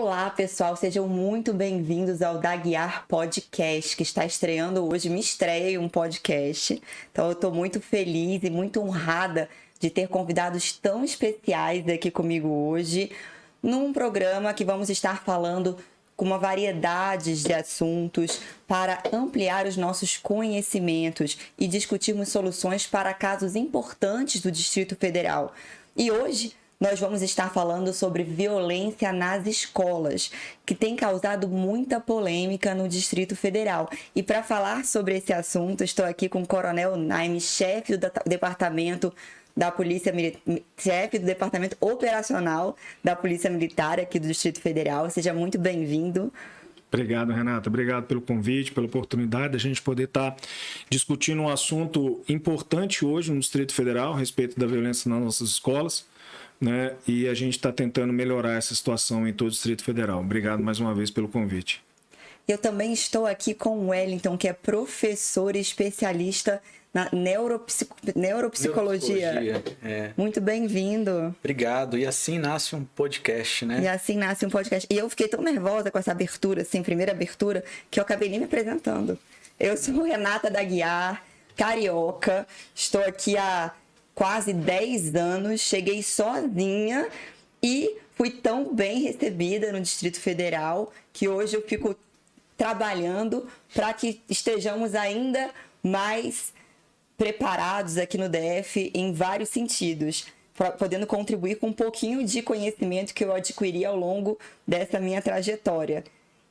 Olá, pessoal, sejam muito bem-vindos ao Da Guiar Podcast, que está estreando hoje, me estreia em um podcast. Então eu estou muito feliz e muito honrada de ter convidados tão especiais aqui comigo hoje, num programa que vamos estar falando com uma variedade de assuntos para ampliar os nossos conhecimentos e discutirmos soluções para casos importantes do Distrito Federal. E hoje nós vamos estar falando sobre violência nas escolas, que tem causado muita polêmica no Distrito Federal. E para falar sobre esse assunto, estou aqui com o Coronel Naime, chefe do departamento da Polícia chefe do Departamento Operacional da Polícia Militar aqui do Distrito Federal. Seja muito bem-vindo. Obrigado, Renata. Obrigado pelo convite, pela oportunidade de a gente poder estar discutindo um assunto importante hoje no Distrito Federal, a respeito da violência nas nossas escolas, né? E a gente está tentando melhorar essa situação em todo o Distrito Federal. Obrigado mais uma vez pelo convite. Eu também estou aqui com o Wellington, que é professor e especialista na neuropsicologia. Muito bem-vindo. Obrigado. E assim nasce um podcast, né? E assim nasce um podcast. E eu fiquei tão nervosa com essa abertura, assim, primeira abertura, que eu acabei nem me apresentando. Eu sou Renata da Guiar, carioca. Estou aqui há quase 10 anos. Cheguei sozinha e fui tão bem recebida no Distrito Federal que hoje eu fico trabalhando para que estejamos ainda mais preparados aqui no DF em vários sentidos, podendo contribuir com um pouquinho de conhecimento que eu adquiri ao longo dessa minha trajetória.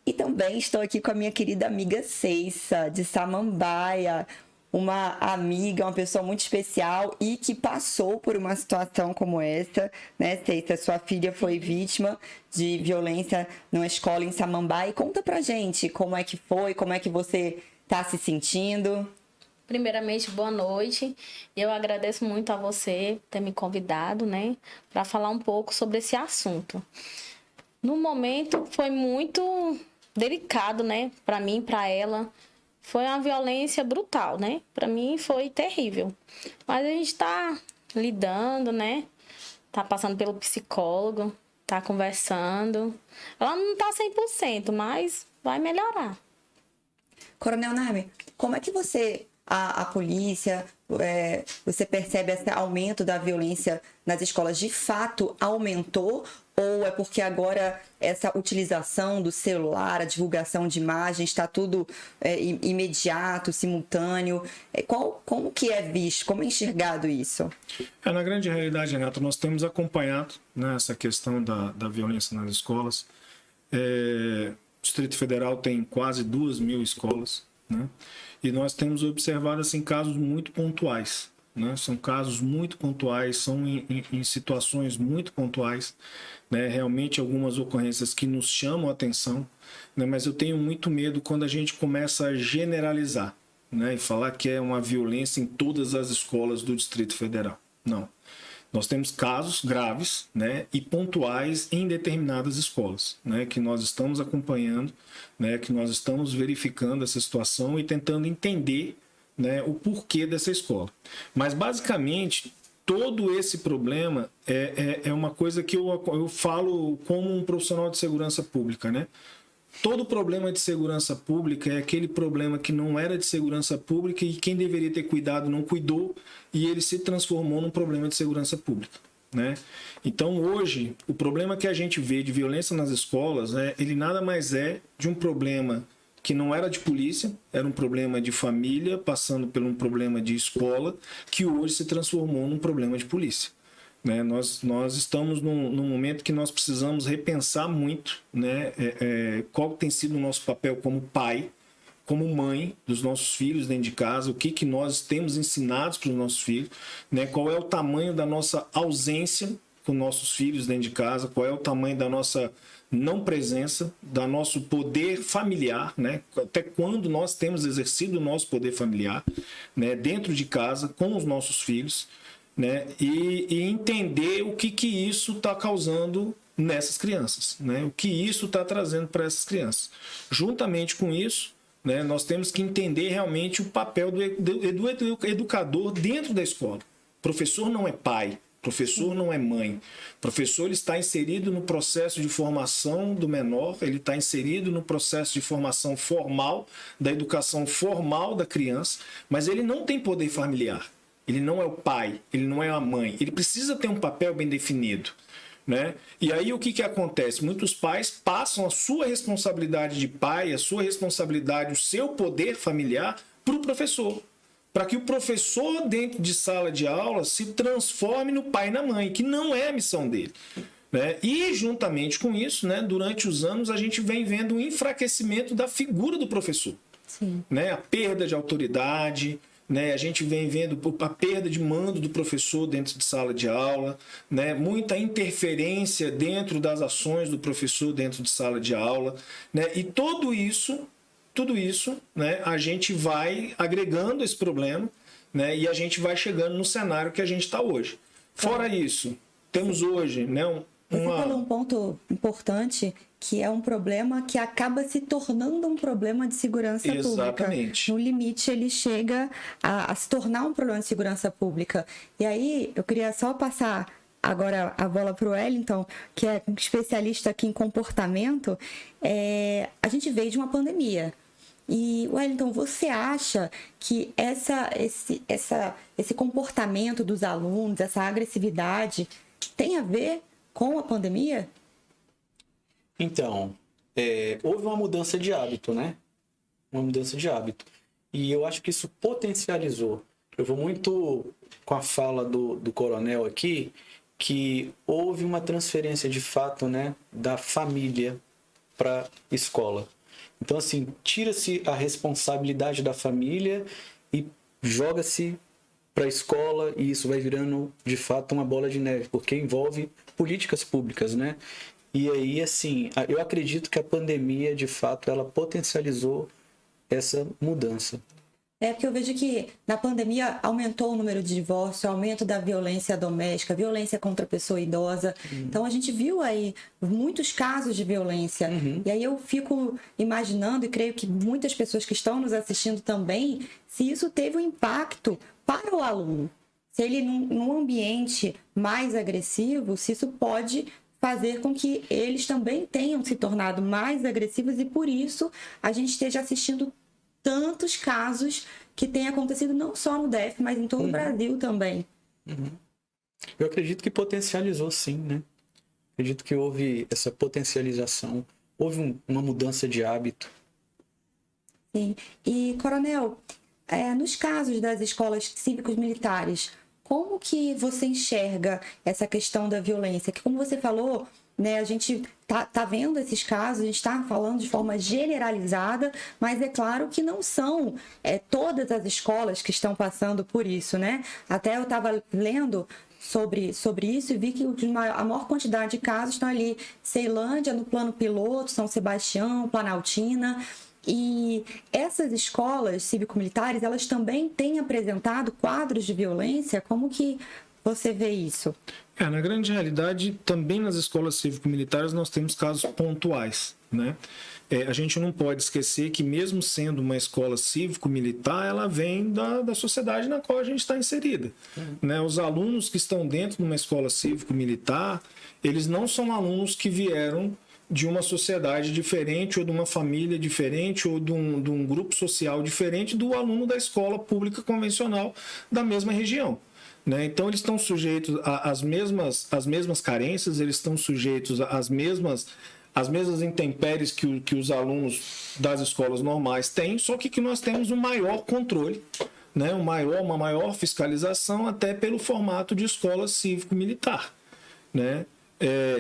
E também estou aqui com a minha querida amiga Ceissa, de Samambaia, uma amiga, uma pessoa muito especial e que passou por uma situação como essa, né, Ceissa? Sua filha foi vítima de violência numa escola em Samambaia. Conta pra gente como é que foi, como é que você está se sentindo. Primeiramente, boa noite. Eu agradeço muito a você ter me convidado, né, para falar um pouco sobre esse assunto. No momento, foi muito delicado, né, para mim, para ela. Foi uma violência brutal, né? Para mim foi terrível. Mas a gente está lidando, né? Tá passando pelo psicólogo, tá conversando. Ela não tá 100%, mas vai melhorar. Coronel Naime, como é que você, a polícia, você percebe esse aumento da violência nas escolas? De fato aumentou? Ou é porque agora essa utilização do celular, a divulgação de imagens, está tudo imediato, simultâneo? Como que é visto, como é enxergado isso? Na grande realidade, Renato, nós temos acompanhado, né, essa questão da violência nas escolas. O Distrito Federal tem quase 2.000 escolas, né? E nós temos observado assim, casos muito pontuais. Né? São casos muito pontuais, são em situações muito pontuais, né? Realmente algumas ocorrências que nos chamam a atenção, né? Mas eu tenho muito medo quando a gente começa a generalizar, né? E falar que é uma violência em todas as escolas do Distrito Federal. Não. Nós temos casos graves, né, e pontuais em determinadas escolas, né, que nós estamos acompanhando, né, que nós estamos verificando essa situação e tentando entender, né, o porquê dessa escola. Mas, basicamente, todo esse problema é uma coisa que eu falo como um profissional de segurança pública. Né? Todo problema de segurança pública é aquele problema que não era de segurança pública e quem deveria ter cuidado não cuidou e ele se transformou num problema de segurança pública. Né? Então, hoje, o problema que a gente vê de violência nas escolas, né, ele nada mais é de um problema que não era de polícia, era um problema de família, passando por um problema de escola, que hoje se transformou num problema de polícia. Né? Nós estamos num momento que nós precisamos repensar muito, né, qual tem sido o nosso papel como pai, como mãe dos nossos filhos dentro de casa, o que nós temos ensinado para os nossos filhos, né, qual é o tamanho da nossa ausência com nossos filhos dentro de casa, qual é o tamanho da nossa não presença, do nosso poder familiar, né? Até quando nós temos exercido o nosso poder familiar, né? Dentro de casa, com os nossos filhos, né? E entender o que isso está causando nessas crianças, né? O que isso está trazendo para essas crianças. Juntamente com isso, né, nós temos que entender realmente o papel do educador dentro da escola. O professor não é pai, o Professor não é mãe. O professor ele está inserido no processo de formação do menor, ele está inserido no processo de formação formal, da educação formal da criança, mas ele não tem poder familiar. Ele não é o pai, ele não é a mãe. Ele precisa ter um papel bem definido. Né? E aí o que acontece? Muitos pais passam a sua responsabilidade de pai, a sua responsabilidade, o seu poder familiar para o professor. Para que o professor dentro de sala de aula se transforme no pai e na mãe, que não é a missão dele. Né? E juntamente com isso, né, durante os anos, a gente vem vendo um enfraquecimento da figura do professor. Sim. Né? A perda de autoridade, né? A gente vem vendo a perda de mando do professor dentro de sala de aula, né? Muita interferência dentro das ações do professor dentro de sala de aula, né? E tudo isso, né, a gente vai agregando esse problema, né, e a gente vai chegando no cenário que a gente está hoje. Fora isso, temos hoje, né, Você falou um ponto importante, que é um problema que acaba se tornando um problema de segurança Exatamente. pública. No limite, ele chega a se tornar um problema de segurança pública. E aí, eu queria só passar agora a bola para o Wellington, que é um especialista aqui em comportamento. A gente veio de uma pandemia. E, Wellington, você acha que esse comportamento dos alunos, essa agressividade, tem a ver com a pandemia? Então, houve uma mudança de hábito, né? Uma mudança de hábito. E eu acho que isso potencializou. Eu vou muito com a fala do coronel aqui, que houve uma transferência de fato, né, da família para a escola. Então, assim, tira-se a responsabilidade da família e joga-se para a escola, e isso vai virando, de fato, uma bola de neve, porque envolve políticas públicas, né? E aí, assim, eu acredito que a pandemia, de fato, ela potencializou essa mudança. Porque eu vejo que na pandemia aumentou o número de divórcios, aumento da violência doméstica, violência contra a pessoa idosa. Então a gente viu aí muitos casos de violência. E aí eu fico imaginando, e creio que muitas pessoas que estão nos assistindo também, se isso teve um impacto para o aluno. Se ele num ambiente mais agressivo, se isso pode fazer com que eles também tenham se tornado mais agressivos, e por isso a gente esteja assistindo tantos casos que têm acontecido não só no DF, mas em todo o Brasil também. Eu acredito que potencializou, sim, né? Acredito que houve essa potencialização, houve uma mudança de hábito. Sim. E, Coronel, nos casos das escolas cívicos militares, como que você enxerga essa questão da violência? Que, como você falou, né, a gente tá vendo esses casos, a gente está falando de forma generalizada, mas é claro que não são todas as escolas que estão passando por isso, né? Até eu estava lendo sobre isso e vi que a maior quantidade de casos estão ali, Ceilândia, no plano piloto, São Sebastião, Planaltina. E essas escolas cívico-militares, elas também têm apresentado quadros de violência? Como que você vê isso? Na grande realidade, também nas escolas cívico-militares nós temos casos pontuais, né? A gente não pode esquecer que, mesmo sendo uma escola cívico-militar, ela vem da sociedade na qual a gente está inserida. Né? Os alunos que estão dentro de uma escola cívico-militar, eles não são alunos que vieram de uma sociedade diferente, ou de uma família diferente, ou de um grupo social diferente do aluno da escola pública convencional da mesma região. Né? Então, eles estão sujeitos às mesmas carências, eles estão sujeitos às mesmas intempéries que os alunos das escolas normais têm, só que nós temos um maior controle, né? uma maior fiscalização, até pelo formato de escola cívico-militar. Né?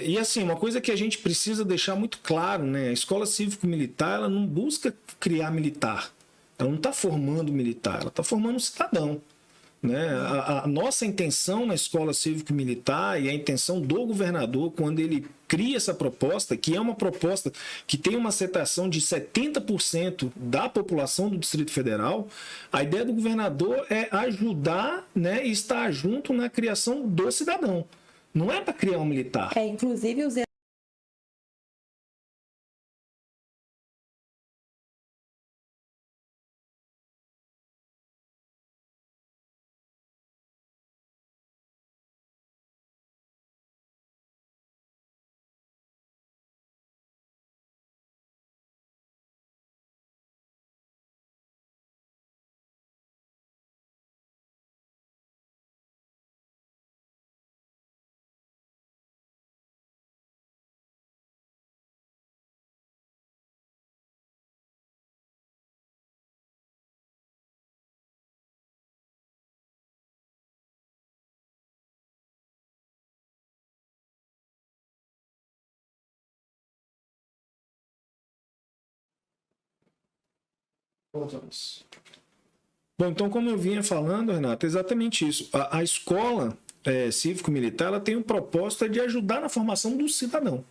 E assim, uma coisa que a gente precisa deixar muito claro, né? A escola cívico-militar, ela não busca criar militar, ela não está formando militar, ela está formando cidadão. Né? A nossa intenção na escola cívico-militar, e a intenção do governador, quando ele cria essa proposta, que é uma proposta que tem uma aceitação de 70% da população do Distrito Federal, a ideia do governador é ajudar, né, e estar junto na criação do cidadão. Não é para criar um militar. Inclusive os Bom, então, como eu vinha falando, Renato, é exatamente isso. A escola cívico-militar, ela tem o propósito de ajudar na formação do cidadão,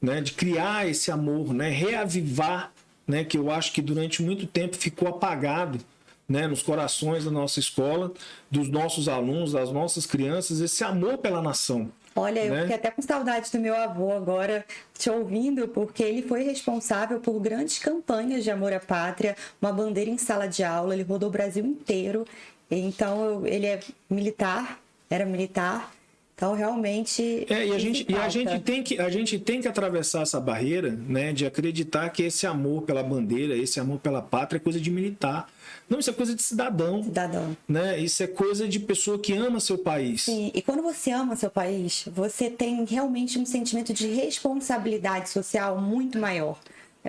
né? De criar esse amor, né? Reavivar, né? Que eu acho que durante muito tempo ficou apagado, né? Nos corações da nossa escola, dos nossos alunos, das nossas crianças, esse amor pela nação. Olha, eu né? fiquei até com saudade do meu avô agora, te ouvindo, porque ele foi responsável por grandes campanhas de amor à pátria, uma bandeira em sala de aula, ele rodou o Brasil inteiro. Então, ele é militar, era militar, então realmente... E a gente tem que atravessar essa barreira, né, de acreditar que esse amor pela bandeira, esse amor pela pátria é coisa de militar. Não, isso é coisa de cidadão. Né? Isso é coisa de pessoa que ama seu país. Sim, e quando você ama seu país, você tem realmente um sentimento de responsabilidade social muito maior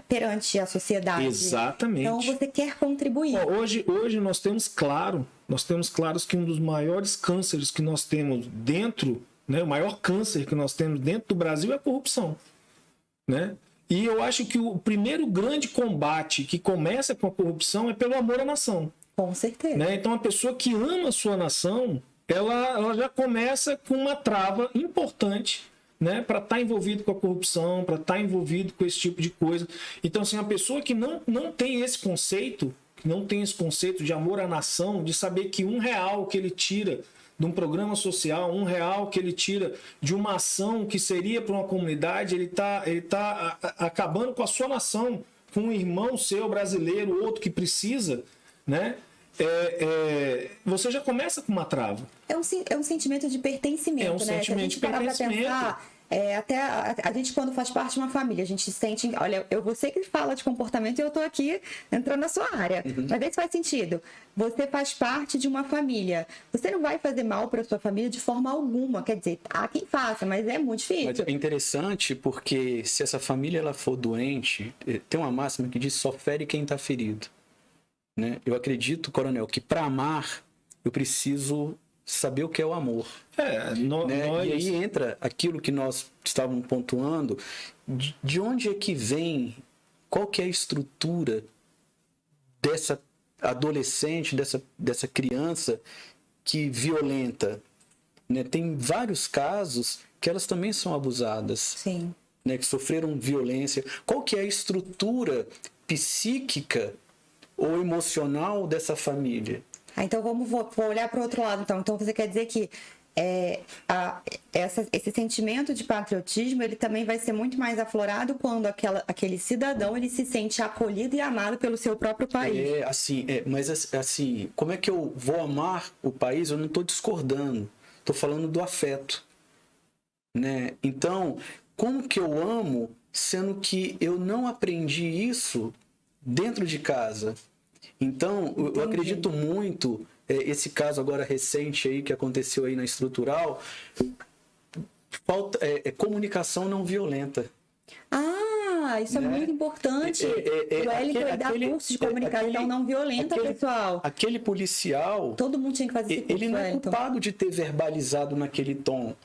perante a sociedade. Exatamente. Então você quer contribuir. Hoje nós temos claros que um dos maiores cânceres que nós temos dentro, né, o maior câncer que nós temos dentro do Brasil é a corrupção, né? E eu acho que o primeiro grande combate que começa com a corrupção é pelo amor à nação. Com certeza. Né? Então a pessoa que ama a sua nação, ela já começa com uma trava importante, né, para estar envolvido com a corrupção, para estar envolvido com esse tipo de coisa. Então, assim, a pessoa que não tem esse conceito, de amor à nação, de saber que R$1 que ele tira de um programa social, R$1 que ele tira de uma ação que seria para uma comunidade, ele tá acabando com a sua nação, com um irmão seu brasileiro, outro que precisa, né? Você já começa com uma trava. É um sentimento de pertencimento, né? Sentimento de pertencimento. Até a gente, quando faz parte de uma família, a gente sente... Olha, você que fala de comportamento e eu tô aqui entrando na sua área. Mas vê se faz sentido. Você faz parte de uma família. Você não vai fazer mal para sua família de forma alguma. Quer dizer, há quem faça, mas é muito difícil. Mas é interessante porque se essa família ela for doente, tem uma máxima que diz só fere quem está ferido. Né? Eu acredito, coronel, que para amar eu preciso saber o que é o amor. Né? E aí entra aquilo que nós estávamos pontuando, de onde é que vem, qual que é a estrutura dessa adolescente, dessa criança que violenta. Né? Tem vários casos que elas também são abusadas. Sim. Né? Que sofreram violência. Qual que é a estrutura psíquica ou emocional dessa família? Então vamos olhar para o outro lado. Então você quer dizer que esse sentimento de patriotismo ele também vai ser muito mais aflorado quando aquele cidadão ele se sente acolhido e amado pelo seu próprio país. Mas assim, como é que eu vou amar o país? Eu não estou discordando, estou falando do afeto, né? Então, como que eu amo, sendo que eu não aprendi isso dentro de casa? Então, eu acredito muito, esse caso agora recente aí que aconteceu aí na estrutural, falta comunicação não violenta. Isso é muito importante. O Wellington dá curso de comunicação não violenta, pessoal. Aquele policial... Todo mundo tinha que fazer esse curso, ele não é culpado de ter verbalizado naquele tom.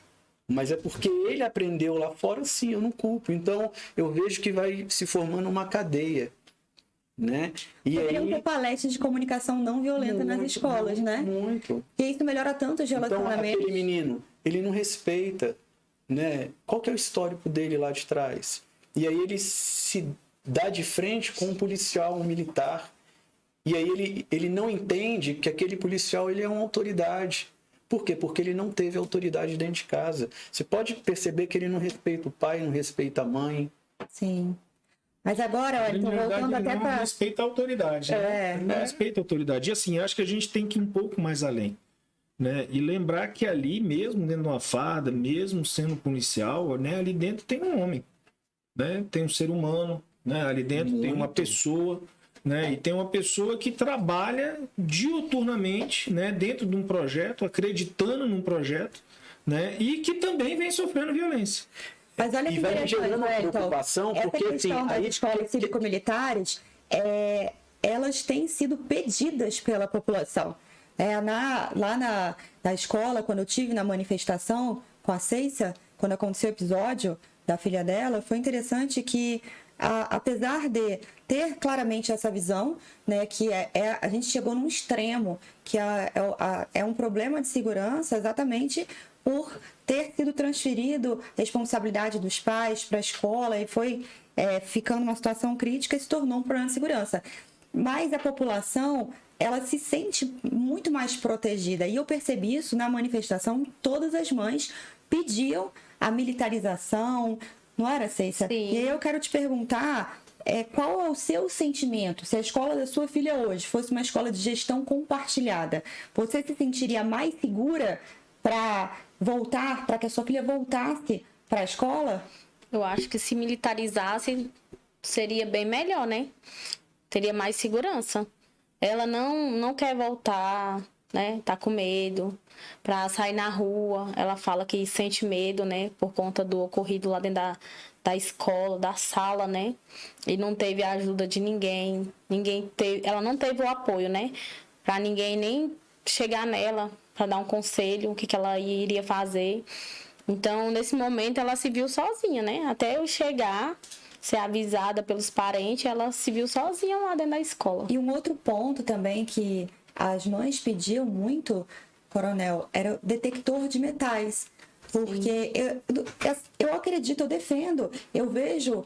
Mas é porque ele aprendeu lá fora, sim, eu não culpo. Então, eu vejo que vai se formando uma cadeia. Né? Deveriam ter palestras de comunicação não violenta nas escolas, né? Muito. Porque isso melhora tanto os relacionamentos. Então, aquele menino, ele não respeita, né? Qual que é o histórico dele lá de trás? E aí ele se dá de frente com um policial, um militar. E aí ele não entende que aquele policial ele é uma autoridade. Por quê? Porque ele não teve autoridade dentro de casa. Você pode perceber que ele não respeita o pai, não respeita a mãe. Sim. Mas agora, olha, voltando até para... Não respeita a autoridade. Né? Não respeita a autoridade. E assim, acho que a gente tem que ir um pouco mais além. Né? E lembrar que ali, mesmo dentro de uma farda, mesmo sendo policial, né? Ali dentro tem um homem. Né? Tem um ser humano. Né? Ali dentro tem uma pessoa. Né? E tem uma pessoa que trabalha diuturnamente, né? Dentro de um projeto, acreditando num projeto. Né? E que também vem sofrendo violência. Mas olha que gerando preocupação, porque essa questão das escolas cívico-militares, elas têm sido pedidas pela população. Lá na escola, quando eu tive na manifestação com a Ceissa, quando aconteceu o episódio da filha dela, foi interessante que apesar de ter claramente essa visão, né, que a gente chegou num extremo, que é um problema de segurança exatamente por ter sido transferido responsabilidade dos pais para a escola e foi ficando uma situação crítica e se tornou um problema de segurança. Mas a população, ela se sente muito mais protegida. E eu percebi isso na manifestação, todas as mães pediam a militarização, não era, Cécia? Sim. E aí eu quero te perguntar, qual é o seu sentimento? Se a escola da sua filha hoje fosse uma escola de gestão compartilhada, você se sentiria mais segura para voltar, para que a sua filha voltasse para a escola? Eu acho que se militarizasse seria bem melhor, né? Teria mais segurança. Ela não quer voltar, né? Tá com medo para sair na rua. Ela fala que sente medo, né? Por conta do ocorrido lá dentro da escola, da sala, né? E não teve a ajuda de ninguém. Ela não teve o apoio, né? Para ninguém nem chegar nela para dar um conselho, o que ela iria fazer. Então, nesse momento, ela se viu sozinha, né? Até eu chegar, ser avisada pelos parentes, ela se viu sozinha lá dentro da escola. E um outro ponto também que as mães pediam muito, Coronel, era o detector de metais. Porque eu acredito, eu defendo, eu vejo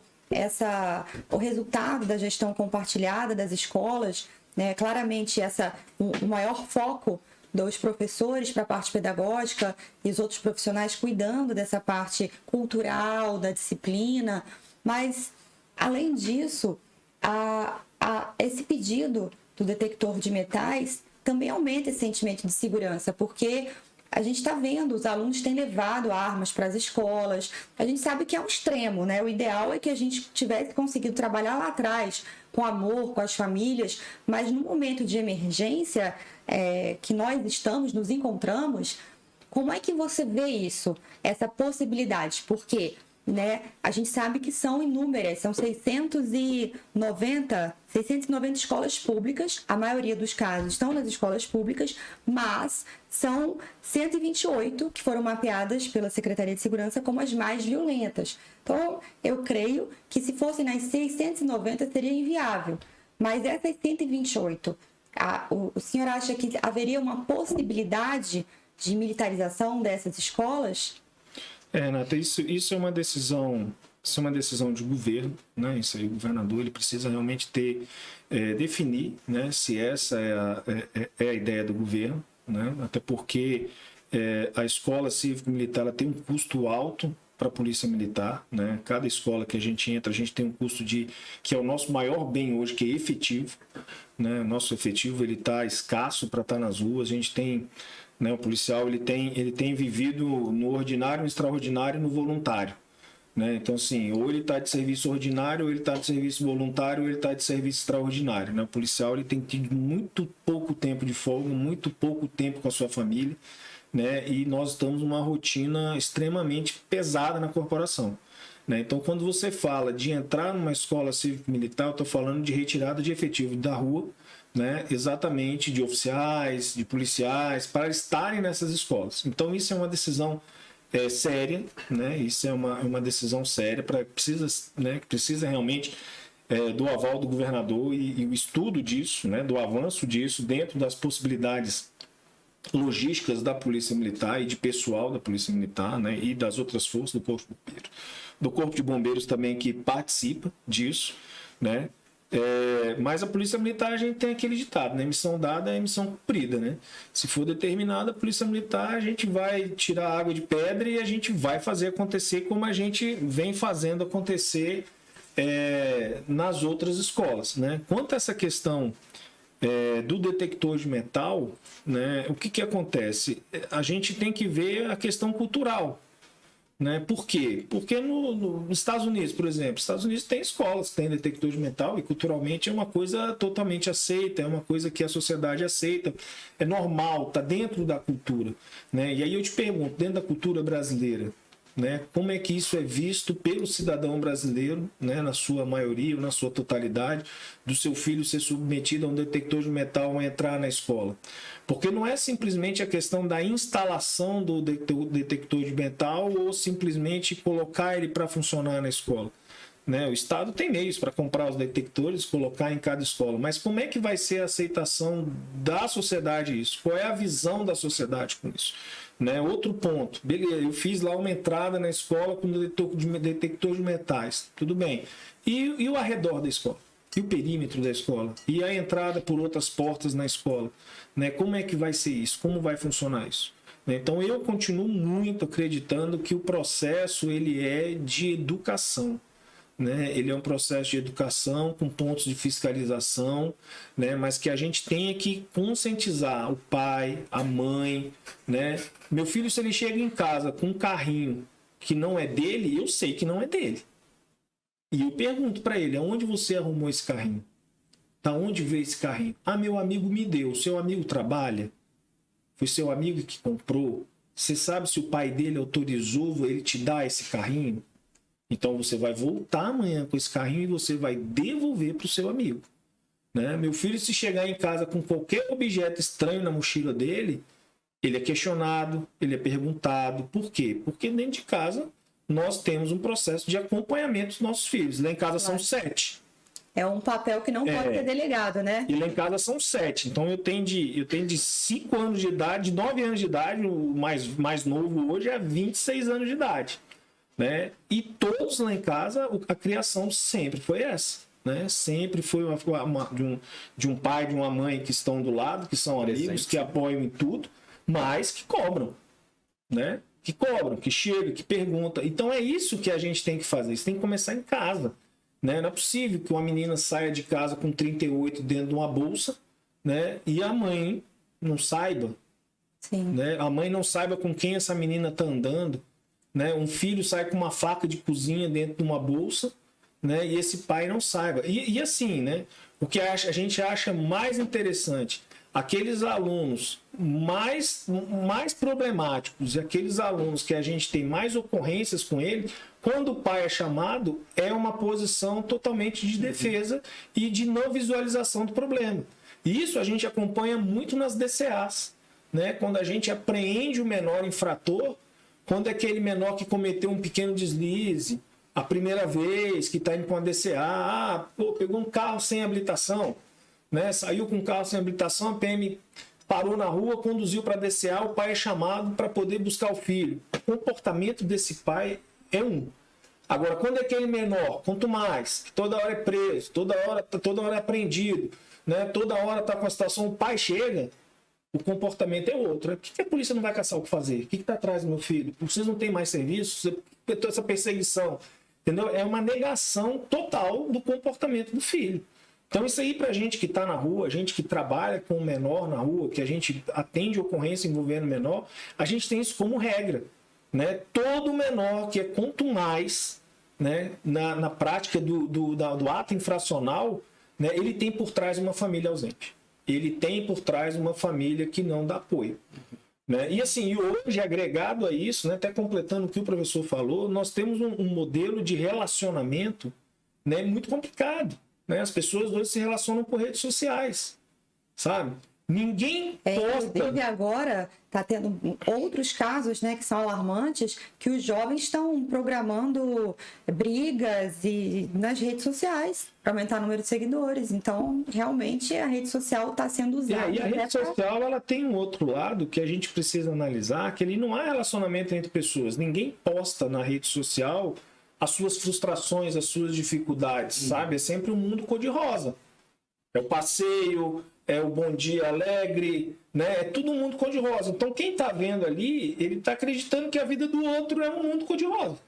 o resultado da gestão compartilhada das escolas, né? Claramente o maior foco dos professores para a parte pedagógica e os outros profissionais cuidando dessa parte cultural, da disciplina, mas, além disso, esse pedido do detector de metais também aumenta esse sentimento de segurança, porque a gente está vendo, os alunos têm levado armas para as escolas, a gente sabe que é um extremo, né? O ideal é que a gente tivesse conseguido trabalhar lá atrás, com amor, com as famílias, mas no momento de emergência que nós nos encontramos, como é que você vê isso, essa possibilidade? Porque, né, a gente sabe que são inúmeras, são 690 escolas públicas, a maioria dos casos estão nas escolas públicas, mas são 128 que foram mapeadas pela Secretaria de Segurança como as mais violentas. Então, eu creio que se fossem nas 690 seria inviável, mas essas 128, o senhor acha que haveria uma possibilidade de militarização dessas escolas? Renata, isso é uma decisão de governo, né? Isso aí, o governador ele precisa realmente definir, né, se essa é a ideia do governo, né? Até porque a escola cívico-militar ela tem um custo alto para a polícia militar, né? Cada escola que a gente entra, a gente tem um custo que é o nosso maior bem hoje, que é efetivo, né? Nosso efetivo ele está escasso para estar nas ruas, a gente tem, né, o policial ele tem vivido no ordinário, no extraordinário e no voluntário, né? Então, assim, ou ele está de serviço ordinário, ou ele está de serviço voluntário, ou ele está de serviço extraordinário, né? O policial ele tem tido muito pouco tempo de folga, muito pouco tempo com a sua família, né? E nós estamos numa rotina extremamente pesada na corporação, né? Então, quando você fala de entrar numa escola cívico-militar, eu estou falando de retirada de efetivo da rua, né? Exatamente, de oficiais, de policiais, para estarem nessas escolas. Então, isso é uma decisão séria, né? Isso é uma decisão séria, que precisa realmente do aval do governador e o estudo disso, né? Do avanço disso dentro das possibilidades logísticas da Polícia Militar e de pessoal da Polícia Militar, né? E das outras forças do Corpo de Bombeiros também que participa disso, né? Mas a Polícia Militar, a gente tem aquele ditado, né? Missão dada é missão cumprida, né? Se for determinada a Polícia Militar, a gente vai tirar água de pedra e a gente vai fazer acontecer como a gente vem fazendo acontecer nas outras escolas, né? Quanto a essa questão do detector de metal, né? O que acontece? A gente tem que ver a questão cultural, né? Por quê? Porque nos Estados Unidos, por exemplo, Estados Unidos tem escolas que têm detector de metal e culturalmente é uma coisa totalmente aceita, é uma coisa que a sociedade aceita, é normal, está dentro da cultura, né? E aí eu te pergunto, dentro da cultura brasileira, né, como é que isso é visto pelo cidadão brasileiro, né, na sua maioria ou na sua totalidade, do seu filho ser submetido a um detector de metal ao entrar na escola? Porque não é simplesmente a questão da instalação do detector de metal ou simplesmente colocar ele para funcionar na escola. né? O Estado tem meios para comprar os detectores, colocar em cada escola, mas como é que vai ser a aceitação da sociedade isso? Qual é a visão da sociedade com isso? Né? Outro ponto, beleza, eu fiz lá uma entrada na escola com detector de metais, tudo bem. E o arredor da escola? E o perímetro da escola? E a entrada por outras portas na escola? Né? Como é que vai ser isso? Como vai funcionar isso? Então eu continuo muito acreditando que o processo ele é de educação. Né? Ele é um processo de educação com pontos de fiscalização, né? Mas que a gente tenha que conscientizar o pai, a mãe. Né? Meu filho, se ele chega em casa com um carrinho que não é dele, eu sei que não é dele. E eu pergunto para ele, aonde você arrumou esse carrinho? Da onde veio esse carrinho? Ah, meu amigo me deu. Seu amigo trabalha? Foi seu amigo que comprou? Você sabe se o pai dele autorizou ele te dar esse carrinho? Então você vai voltar amanhã com esse carrinho e você vai devolver para o seu amigo. Né? Meu filho, se chegar em casa com qualquer objeto estranho na mochila dele, ele é questionado, ele é perguntado. Por quê? Porque dentro de casa nós temos um processo de acompanhamento dos nossos filhos. Lá em casa são 7. É um papel que não pode ser delegado, né? E lá em casa são 7. Então eu tenho de 5 anos de idade, 9 anos de idade, o mais novo hoje é 26 anos de idade. Né? E todos lá em casa, a criação sempre foi essa. Né? Sempre foi de um pai, de uma mãe que estão do lado, que são amigos, que apoiam em tudo, mas que cobram. Né? Que cobram, que chegam, que perguntam. Então é isso que a gente tem que fazer. Isso tem que começar em casa. Né? Não é possível que uma menina saia de casa com 38 dentro de uma bolsa, né? E a mãe não saiba. Sim. Né? A mãe não saiba com quem essa menina está andando. Né? Um filho sai com uma faca de cozinha dentro de uma bolsa, né? E esse pai não saiba. E assim, né? O que a gente acha mais interessante, aqueles alunos mais problemáticos e aqueles alunos que a gente tem mais ocorrências com ele, quando o pai é chamado, é uma posição totalmente de defesa e de não visualização do problema. E isso a gente acompanha muito nas DCAs. Né? Quando a gente apreende o menor infrator, quando é aquele menor que cometeu um pequeno deslize, a primeira vez que está indo com a DCA, pegou um carro sem habilitação, né? Saiu com um carro sem habilitação, a PM parou na rua, conduziu para a DCA, o pai é chamado para poder buscar o filho. O comportamento desse pai é um. Agora, quando é aquele menor, quanto mais, que toda hora é preso, toda hora é apreendido, né? Toda hora está com a situação, o pai chega, o comportamento é outro. Por que a polícia não vai caçar o que fazer? O que está atrás do meu filho? Vocês não têm mais serviço? Essa perseguição. Entendeu? É uma negação total do comportamento do filho. Então isso aí pra gente que está na rua, a gente que trabalha com o menor na rua, que a gente atende ocorrência envolvendo o menor, a gente tem isso como regra. Né? Todo menor que é contumaz, né, na prática do ato infracional, né, ele tem por trás uma família ausente. Ele tem por trás uma família que não dá apoio. Né? E assim, hoje, agregado a isso, né, até completando o que o professor falou, nós temos um modelo de relacionamento, né, muito complicado. Né? As pessoas hoje se relacionam por redes sociais, sabe? Ninguém posta... Inclusive agora está tendo outros casos, né, que são alarmantes, que os jovens estão programando brigas nas redes sociais para aumentar o número de seguidores. Então, realmente, a rede social está sendo usada. E a rede social ela tem um outro lado que a gente precisa analisar, que ele não há relacionamento entre pessoas. Ninguém posta na rede social as suas frustrações, as suas dificuldades, sabe? É sempre um mundo cor-de-rosa. É o passeio... é o bom dia alegre, né? É todo mundo cor-de-rosa. Então, quem está vendo ali, ele está acreditando que a vida do outro é um mundo cor-de-rosa,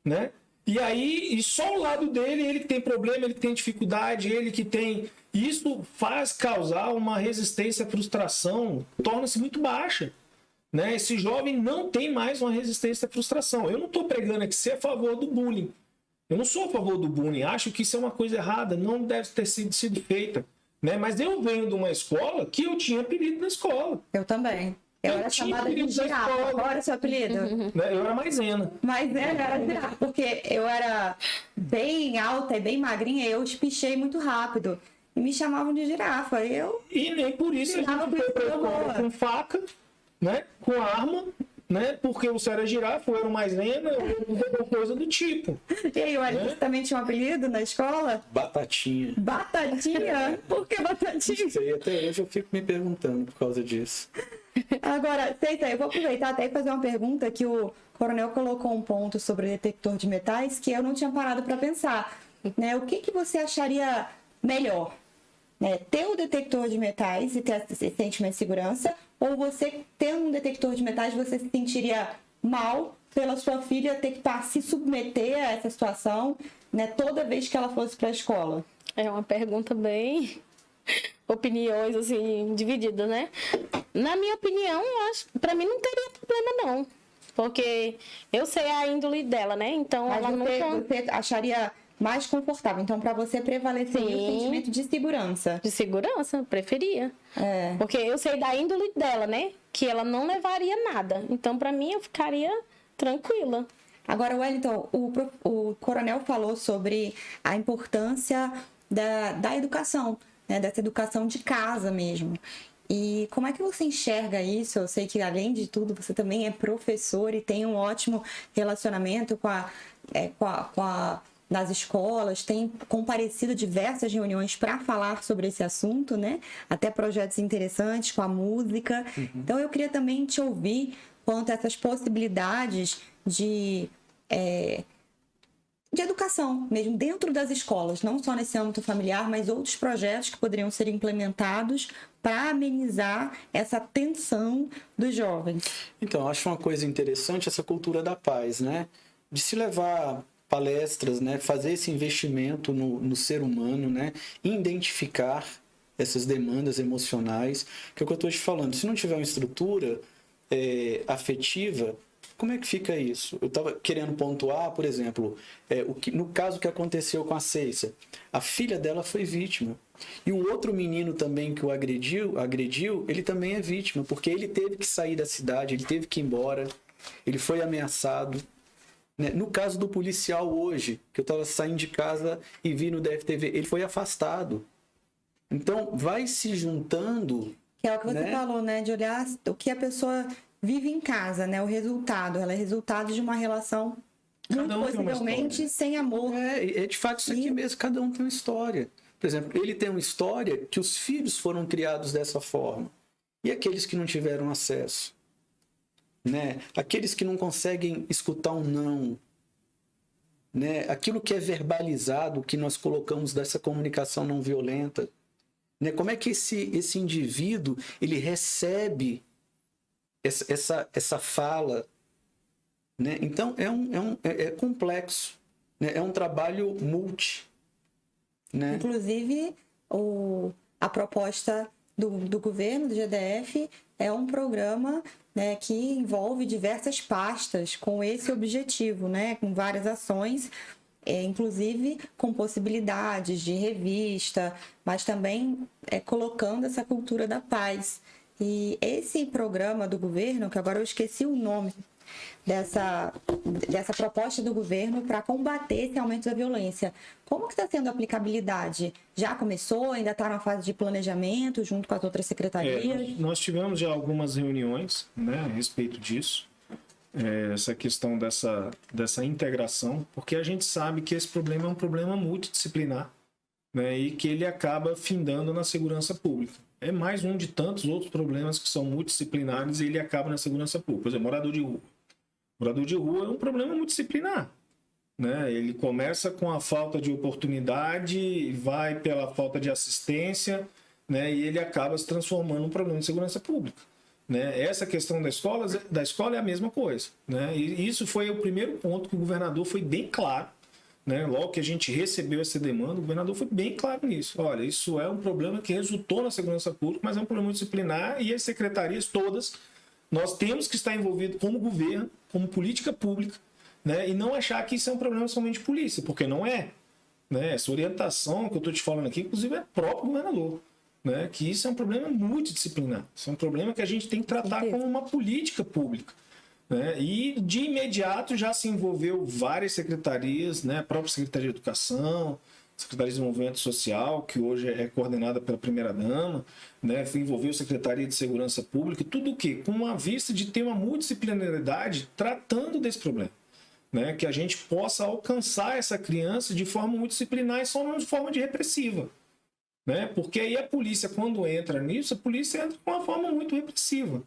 né? E aí, só o lado dele, ele que tem problema, ele que tem dificuldade, ele que tem... Isso faz causar uma resistência à frustração, torna-se muito baixa, né? Esse jovem não tem mais uma resistência à frustração. Eu não estou pregando aqui ser a favor do bullying. Eu não sou a favor do bullying. Acho que isso é uma coisa errada, não deve ter sido feita. Né? Mas eu venho de uma escola que eu tinha apelido na escola. Eu também. Eu era chamada de girafa. Qual era o seu apelido? Eu era maisena. Maisena era girafa, porque eu era bem alta e bem magrinha e eu espichei muito rápido. E me chamavam de girafa. E nem por isso a gente foi pra escola com faca, né? Com arma, né? Porque você era girafa, ou era uma hiena, ou alguma coisa do tipo. E aí, olha, você também tinha um apelido na escola? Batatinha. Batatinha? Por que batatinha? Sei, até hoje eu fico me perguntando por causa disso. Agora, Ceita, eu vou aproveitar até e fazer uma pergunta que o Coronel colocou um ponto sobre detector de metais que eu não tinha parado para pensar. Né? O que você acharia melhor? Né? Ter o detector de metais e ter esse sentimento de segurança, ou você tendo um detector de metais você se sentiria mal pela sua filha ter que se submeter a essa situação, né, toda vez que ela fosse para a escola? É uma pergunta bem... opiniões, assim, divididas, né? Na minha opinião, eu acho, pra mim não teria problema, não. Porque eu sei a índole dela, né? Então, Mas ela nunca... você acharia mais confortável. Então, para você prevaleceria o Sim. sentimento de segurança. De segurança, preferia. É. Porque eu sei da índole dela, né? Que ela não levaria nada. Então, pra mim, eu ficaria tranquila. Agora, Wellington, o Coronel falou sobre a importância da educação, né? Dessa educação de casa mesmo. E como é que você enxerga isso? Eu sei que, além de tudo, você também é professor e tem um ótimo relacionamento nas escolas, tem comparecido a diversas reuniões para falar sobre esse assunto, né? Até projetos interessantes com a música. Então, eu queria também te ouvir quanto a essas possibilidades de educação, mesmo dentro das escolas, não só nesse âmbito familiar, mas outros projetos que poderiam ser implementados para amenizar essa tensão dos jovens. Então, eu acho uma coisa interessante essa cultura da paz, né? De se levar palestras, né? Fazer esse investimento no ser humano, né? Identificar essas demandas emocionais, que é o que eu estou te falando. Se não tiver uma estrutura afetiva, como é que fica isso? Eu estava querendo pontuar, por exemplo, no caso que aconteceu com a Ceissa, a filha dela foi vítima. E o outro menino também que o agrediu, ele também é vítima, porque ele teve que sair da cidade, ele teve que ir embora, ele foi ameaçado. Né? No caso do policial hoje, que eu estava saindo de casa e vi no DFTV, ele foi afastado. Então, vai se juntando... Que é o que você falou, né? De olhar o que a pessoa vive em casa, né? O resultado. Ela é resultado de uma relação, muito possivelmente, sem amor. De fato isso aqui mesmo. Cada um tem uma história. Por exemplo, ele tem uma história que os filhos foram criados dessa forma. E aqueles que não tiveram acesso? Né? Aqueles que não conseguem escutar um não. Né? Aquilo que é verbalizado, que nós colocamos dessa comunicação não violenta. Né? Como é que esse indivíduo ele recebe essa fala? Né? Então, é complexo. Né? É um trabalho multi. Né? Inclusive, a proposta do governo, do GDF, é um programa, né, que envolve diversas pastas com esse objetivo, né, com várias ações, inclusive com possibilidades de revista, mas também colocando essa cultura da paz. E esse programa do governo, que agora eu esqueci o nome dessa proposta do governo para combater esse aumento da violência, como que está sendo a aplicabilidade? Já começou? Ainda está na fase de planejamento junto com as outras secretarias? Nós tivemos já algumas reuniões, né, a respeito disso, essa questão dessa integração, porque a gente sabe que esse problema é um problema multidisciplinar, né, e que ele acaba findando na segurança pública. É mais um de tantos outros problemas que são multidisciplinares e ele acaba na segurança pública. Por exemplo, morador de rua. Morador de rua é um problema multidisciplinar. Né? Ele começa com a falta de oportunidade, vai pela falta de assistência, né? E ele acaba se transformando num problema de segurança pública. Né? Essa questão da escola é a mesma coisa. Né? E isso foi o primeiro ponto que o governador foi bem claro. Né? Logo que a gente recebeu essa demanda, o governador foi bem claro nisso. Olha, isso é um problema que resultou na segurança pública, mas é um problema disciplinar e as secretarias todas, nós temos que estar envolvidos como governo, como política pública, né? E não achar que isso é um problema somente de polícia, porque não é. Né? Essa orientação que eu estou te falando aqui, inclusive, é próprio governador. Né? Que isso é um problema multidisciplinar. Isso é um problema que a gente tem que tratar como uma política pública. Né? E de imediato já se envolveu várias secretarias, né? A própria Secretaria de Educação, Secretaria de Desenvolvimento Social, que hoje é coordenada pela primeira-dama, né? Envolveu a Secretaria de Segurança Pública, tudo o quê? Com uma vista de ter uma multidisciplinaridade tratando desse problema. Né? Que a gente possa alcançar essa criança de forma multidisciplinar e só não de forma de repressiva. Né? Porque aí a polícia, quando entra nisso, a polícia entra com uma forma muito repressiva.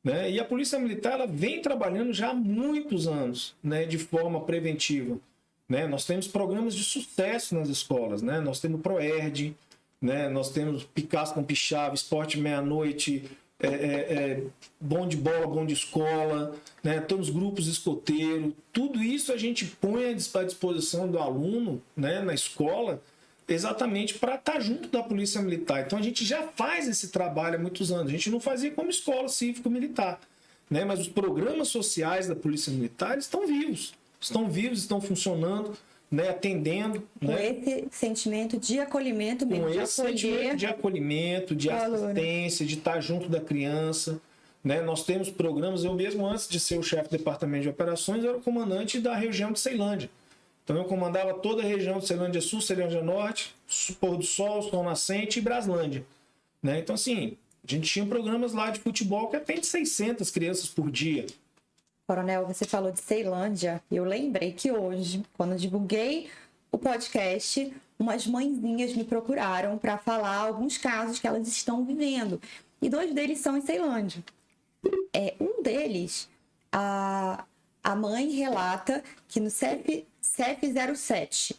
Né? E a Polícia Militar ela vem trabalhando já há muitos anos, né? De forma preventiva. Né? Nós temos programas de sucesso nas escolas, né? Nós temos o ProERD, né? Nós temos Picasso com Pichava, Esporte Meia-Noite, bom de bola, bom de escola, né? Temos grupos escoteiros, tudo isso a gente põe à disposição do aluno, né? Na escola, exatamente para estar junto da Polícia Militar. Então a gente já faz esse trabalho há muitos anos, a gente não fazia como escola cívico-militar, né? Mas os programas sociais da Polícia Militar estão vivos, estão funcionando, né, atendendo. Com né? esse sentimento de acolhimento mesmo, Com de esse acolher sentimento de acolhimento, de assistência, de estar junto da criança. Né? Nós temos programas, eu mesmo antes de ser o chefe do departamento de operações, eu era o comandante da região de Ceilândia. Então eu comandava toda a região de Ceilândia Sul, Ceilândia Norte, Pôr do Sol, Sol Nascente e Braslândia. Né? Então assim, a gente tinha programas lá de futebol que atende 600 crianças por dia. Coronel, você falou de Ceilândia. Eu lembrei que hoje, quando eu divulguei o podcast, umas mãezinhas me procuraram para falar alguns casos que elas estão vivendo. E 2 deles são em Ceilândia. Um deles, a mãe relata que no CF07,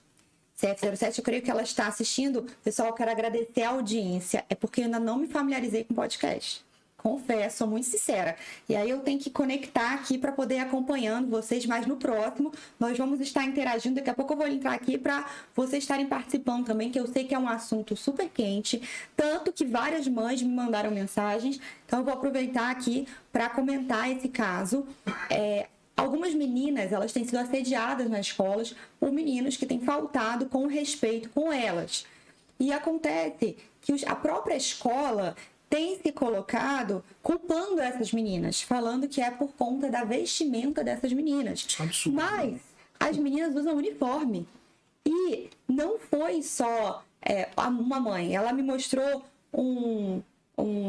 eu creio que ela está assistindo. Pessoal, eu quero agradecer a audiência. É porque eu ainda não me familiarizei com o podcast. Confesso, sou muito sincera. E aí eu tenho que conectar aqui para poder ir acompanhando vocês, mas no próximo nós vamos estar interagindo. Daqui a pouco eu vou entrar aqui para vocês estarem participando também, que eu sei que é um assunto super quente, tanto que várias mães me mandaram mensagens. Então eu vou aproveitar aqui para comentar esse caso. Algumas meninas, elas têm sido assediadas nas escolas por meninos que têm faltado com respeito com elas. E acontece que a própria escola tem se colocado culpando essas meninas, falando que é por conta da vestimenta dessas meninas. Absurdo. Mas as meninas usam uniforme. E não foi só uma mãe. Ela me mostrou um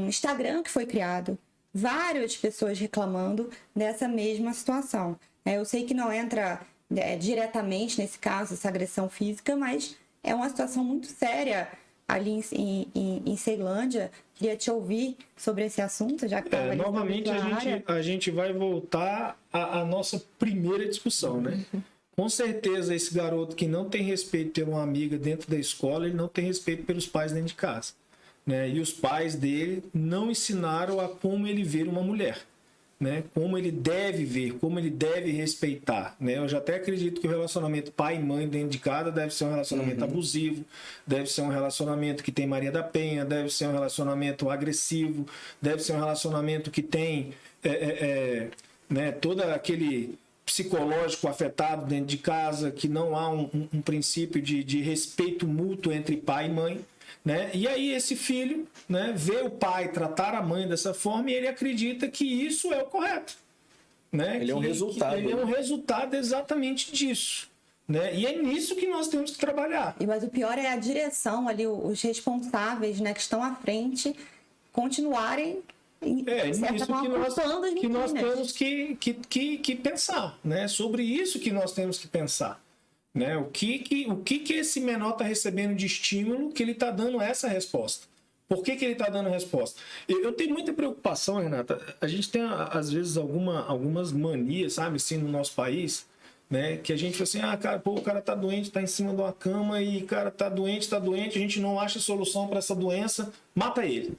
Instagram que foi criado. Várias pessoas reclamando dessa mesma situação. Eu sei que não entra diretamente nesse caso, essa agressão física, mas é uma situação muito séria ali em Ceilândia. Queria te ouvir sobre esse assunto, já que estava novamente a gente vai voltar à nossa primeira discussão, né? Com certeza esse garoto que não tem respeito por uma amiga dentro da escola, ele não tem respeito pelos pais dentro de casa, né? E os pais dele não ensinaram a como ele ver uma mulher, né? Como ele deve ver, como ele deve respeitar, né? Eu já até acredito que o relacionamento pai e mãe dentro de casa deve ser um relacionamento abusivo, deve ser um relacionamento que tem Maria da Penha, deve ser um relacionamento agressivo, deve ser um relacionamento que tem né, todo aquele psicológico afetado dentro de casa, que não há um princípio de respeito mútuo entre pai e mãe. Né? E aí esse filho, né, vê o pai tratar a mãe dessa forma e ele acredita que isso é o correto. Né? Ele é um resultado. Ele é um resultado exatamente disso. Né? E é nisso que nós temos que trabalhar. Mas o pior é a direção ali, os responsáveis, né, que estão à frente, continuarem nisso que nós temos que pensar. Né? Sobre isso que nós temos que pensar. Né? O que esse menor está recebendo de estímulo que ele está dando essa resposta? Por que ele está dando a resposta? Eu tenho muita preocupação, Renata. A gente tem, às vezes, algumas manias, sabe, assim, no nosso país, né? Que a gente fala assim, cara, o cara está doente, está em cima de uma cama e, cara, está doente, a gente não acha solução para essa doença, mata ele.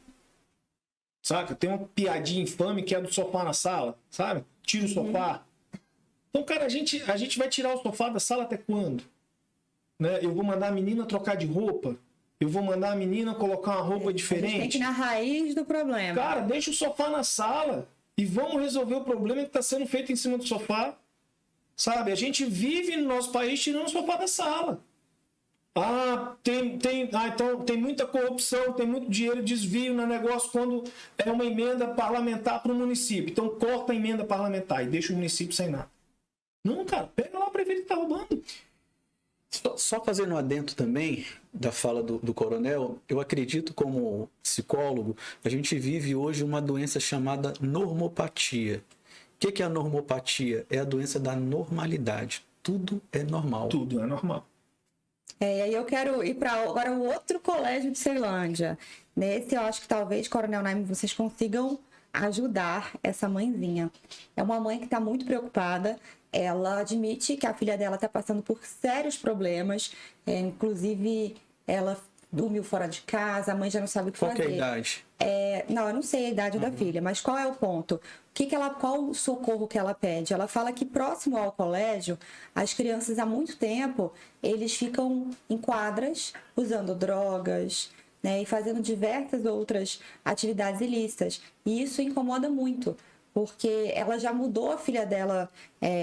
Saca? Tem uma piadinha infame que é do sofá na sala, sabe? Tira o sofá. Então, cara, a gente vai tirar o sofá da sala até quando? Né? Eu vou mandar a menina trocar de roupa? Eu vou mandar a menina colocar uma roupa diferente? A gente tem que ir na raiz do problema. Cara, deixa o sofá na sala e vamos resolver o problema que está sendo feito em cima do sofá. Sabe? A gente vive no nosso país tirando o sofá da sala. Então tem muita corrupção, tem muito dinheiro, desvio no negócio quando é uma emenda parlamentar para o município. Então corta a emenda parlamentar e deixa o município sem nada. Não, cara, pega lá o prefeito que tá roubando. Só fazendo um adendo também da fala do coronel, eu acredito como psicólogo, a gente vive hoje uma doença chamada normopatia. O que é a normopatia? É a doença da normalidade. Tudo é normal. Tudo é normal. E aí eu quero ir para agora o outro colégio de Ceilândia. Nesse eu acho que talvez, Coronel Naime, vocês consigam ajudar essa mãezinha. É uma mãe que está muito preocupada. Ela admite que a filha dela está passando por sérios problemas. Inclusive, ela dormiu fora de casa, a mãe já não sabe o que fazer. Qual que é a idade? Não, eu não sei a idade da filha, mas qual é o ponto? Qual o socorro que ela pede? Ela fala que próximo ao colégio, as crianças há muito tempo, eles ficam em quadras usando drogas, né, e fazendo diversas outras atividades ilícitas. E isso incomoda muito, porque ela já mudou a filha dela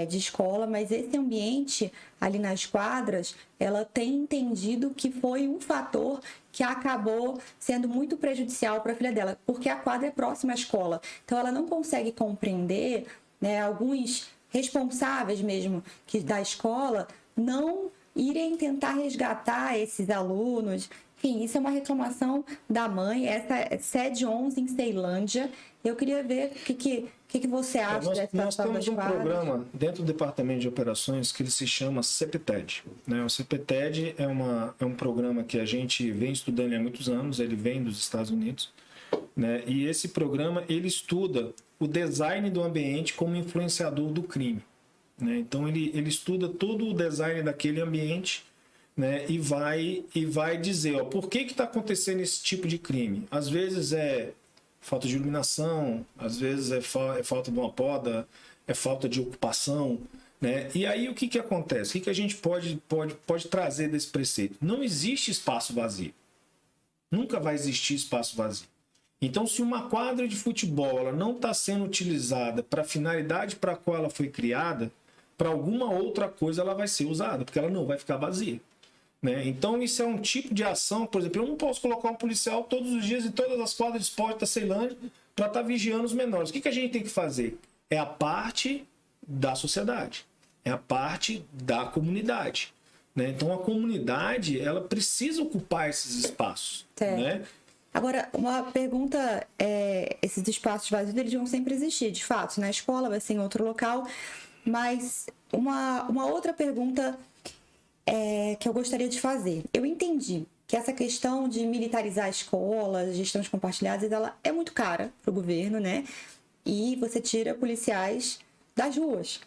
de escola, mas esse ambiente ali nas quadras, ela tem entendido que foi um fator que acabou sendo muito prejudicial para a filha dela, porque a quadra é próxima à escola. Então, ela não consegue compreender, né, alguns responsáveis mesmo da escola não irem tentar resgatar esses alunos. Enfim, isso é uma reclamação da mãe. Essa é sede 11 em Ceilândia. Eu queria ver o que você acha dessa Nós situação temos das um quadras. programa dentro do Departamento de Operações que ele se chama CEPTED. Né? O CEPTED é um programa que a gente vem estudando há muitos anos, ele vem dos Estados Unidos. Né? E esse programa ele estuda o design do ambiente como influenciador do crime. Né? Então ele estuda todo o design daquele ambiente, né? e vai dizer por que está acontecendo esse tipo de crime. Às vezes é falta de iluminação, às vezes é falta de uma poda, é falta de ocupação. Né? E aí o que acontece? O que a gente pode trazer desse preceito? Não existe espaço vazio. Nunca vai existir espaço vazio. Então, se uma quadra de futebol ela não está sendo utilizada para a finalidade para a qual ela foi criada, para alguma outra coisa ela vai ser usada, porque ela não vai ficar vazia. Né? Então, isso é um tipo de ação. Por exemplo, eu não posso colocar um policial todos os dias em todas as quadras de esporte da Ceilândia para estar vigiando os menores. O que a gente tem que fazer? É a parte da sociedade, é a parte da comunidade. Né? Então, a comunidade ela precisa ocupar esses espaços. Né? Agora, uma pergunta, esses espaços vazios eles vão sempre existir, de fato, na escola, vai ser em outro local, mas uma outra pergunta que eu gostaria de fazer. Eu entendi que essa questão de militarizar a escola, gestões compartilhadas, ela é muito cara para o governo, né? E você tira policiais das ruas.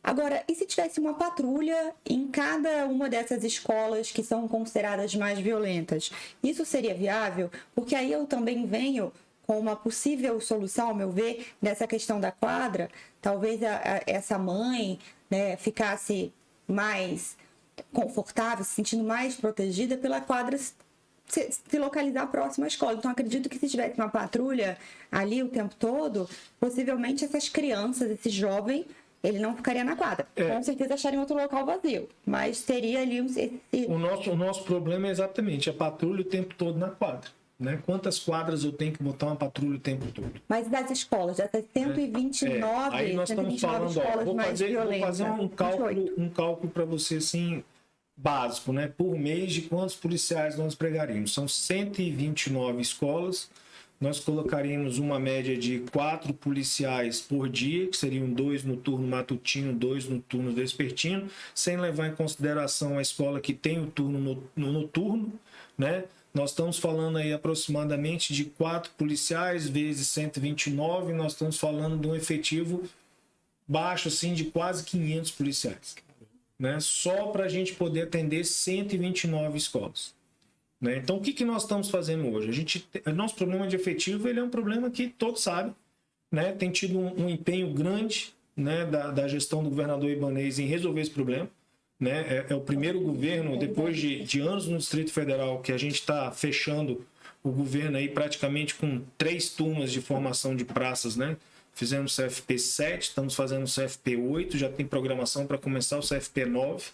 Agora, e se tivesse uma patrulha em cada uma dessas escolas que são consideradas mais violentas? Isso seria viável? Porque aí eu também venho com uma possível solução, ao meu ver, nessa questão da quadra. Talvez essa mãe, né, ficasse mais confortável, se sentindo mais protegida pela quadra se localizar próximo à escola. Então, acredito que se tivesse uma patrulha ali o tempo todo, possivelmente essas crianças, esse jovem, ele não ficaria na quadra. Com certeza acharia outro local vazio, mas teria ali O nosso problema é exatamente a patrulha o tempo todo na quadra. Né? Quantas quadras eu tenho que botar uma patrulha o tempo todo? Mas das escolas, dessas 129, aí nós estamos falando, vou fazer um cálculo para você assim, básico, né? Por mês de quantos policiais nós empregaríamos. São 129 escolas. Nós colocaríamos uma média de 4 policiais por dia, que seriam 2 no turno matutino, 2 no turno vespertino, sem levar em consideração a escola que tem o turno noturno, né? Nós estamos falando aí aproximadamente de 4 policiais vezes 129, nós estamos falando de um efetivo baixo assim, de quase 500 policiais. Né? Só para a gente poder atender 129 escolas. Né? Então, o que nós estamos fazendo hoje? Nosso problema de efetivo ele é um problema que todos sabem. Né? Tem tido um empenho grande, né, da gestão do governador Ibanez em resolver esse problema. Né? É o primeiro governo, depois de anos no Distrito Federal, que a gente está fechando o governo aí praticamente com 3 turmas de formação de praças. Né? Fizemos o CFP 7, estamos fazendo o CFP 8, já tem programação para começar o CFP 9.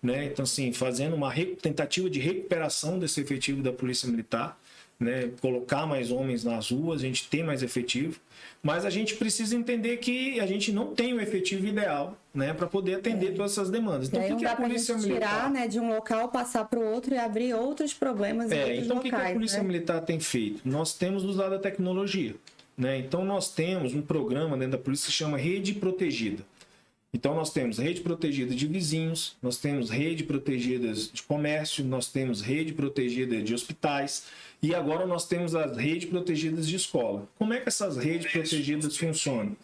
Né? Então, assim, fazendo uma tentativa de recuperação desse efetivo da Polícia Militar. né, colocar mais homens nas ruas, a gente ter mais efetivo, mas a gente precisa entender que a gente não tem o efetivo ideal, né, para poder atender todas essas demandas. Então, E aí o não que dá a pra Polícia gente tirar, Militar... né, de um local, passar para o outro e abrir outros problemas em outros Então, o que a locais, Polícia né? Militar tem feito? Nós temos usado a tecnologia, né? Então, nós temos um programa dentro da polícia que se chama Rede Protegida. Então, nós temos rede protegida de vizinhos, nós temos rede protegida de comércio, nós temos rede protegida de hospitais e agora nós temos as redes protegidas de escola. Como é que essas redes protegidas funcionam?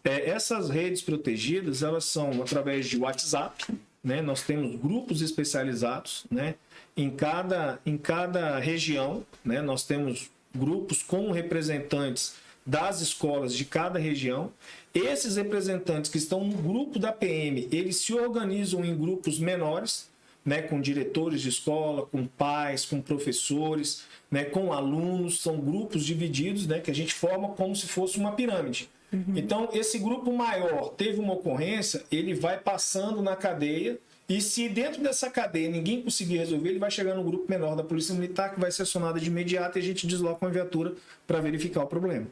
Essas redes protegidas, elas são através de WhatsApp, né? Nós temos grupos especializados, né? Em cada região, né? Nós temos grupos com representantes das escolas de cada região. Esses representantes que estão no grupo da PM, eles se organizam em grupos menores, né, com diretores de escola, com pais, com professores, né, com alunos, são grupos divididos, né, que a gente forma como se fosse uma pirâmide. Então, esse grupo maior teve uma ocorrência, ele vai passando na cadeia, e se dentro dessa cadeia ninguém conseguir resolver, ele vai chegar no grupo menor da Polícia Militar, que vai ser acionado de imediato e a gente desloca uma viatura para verificar o problema.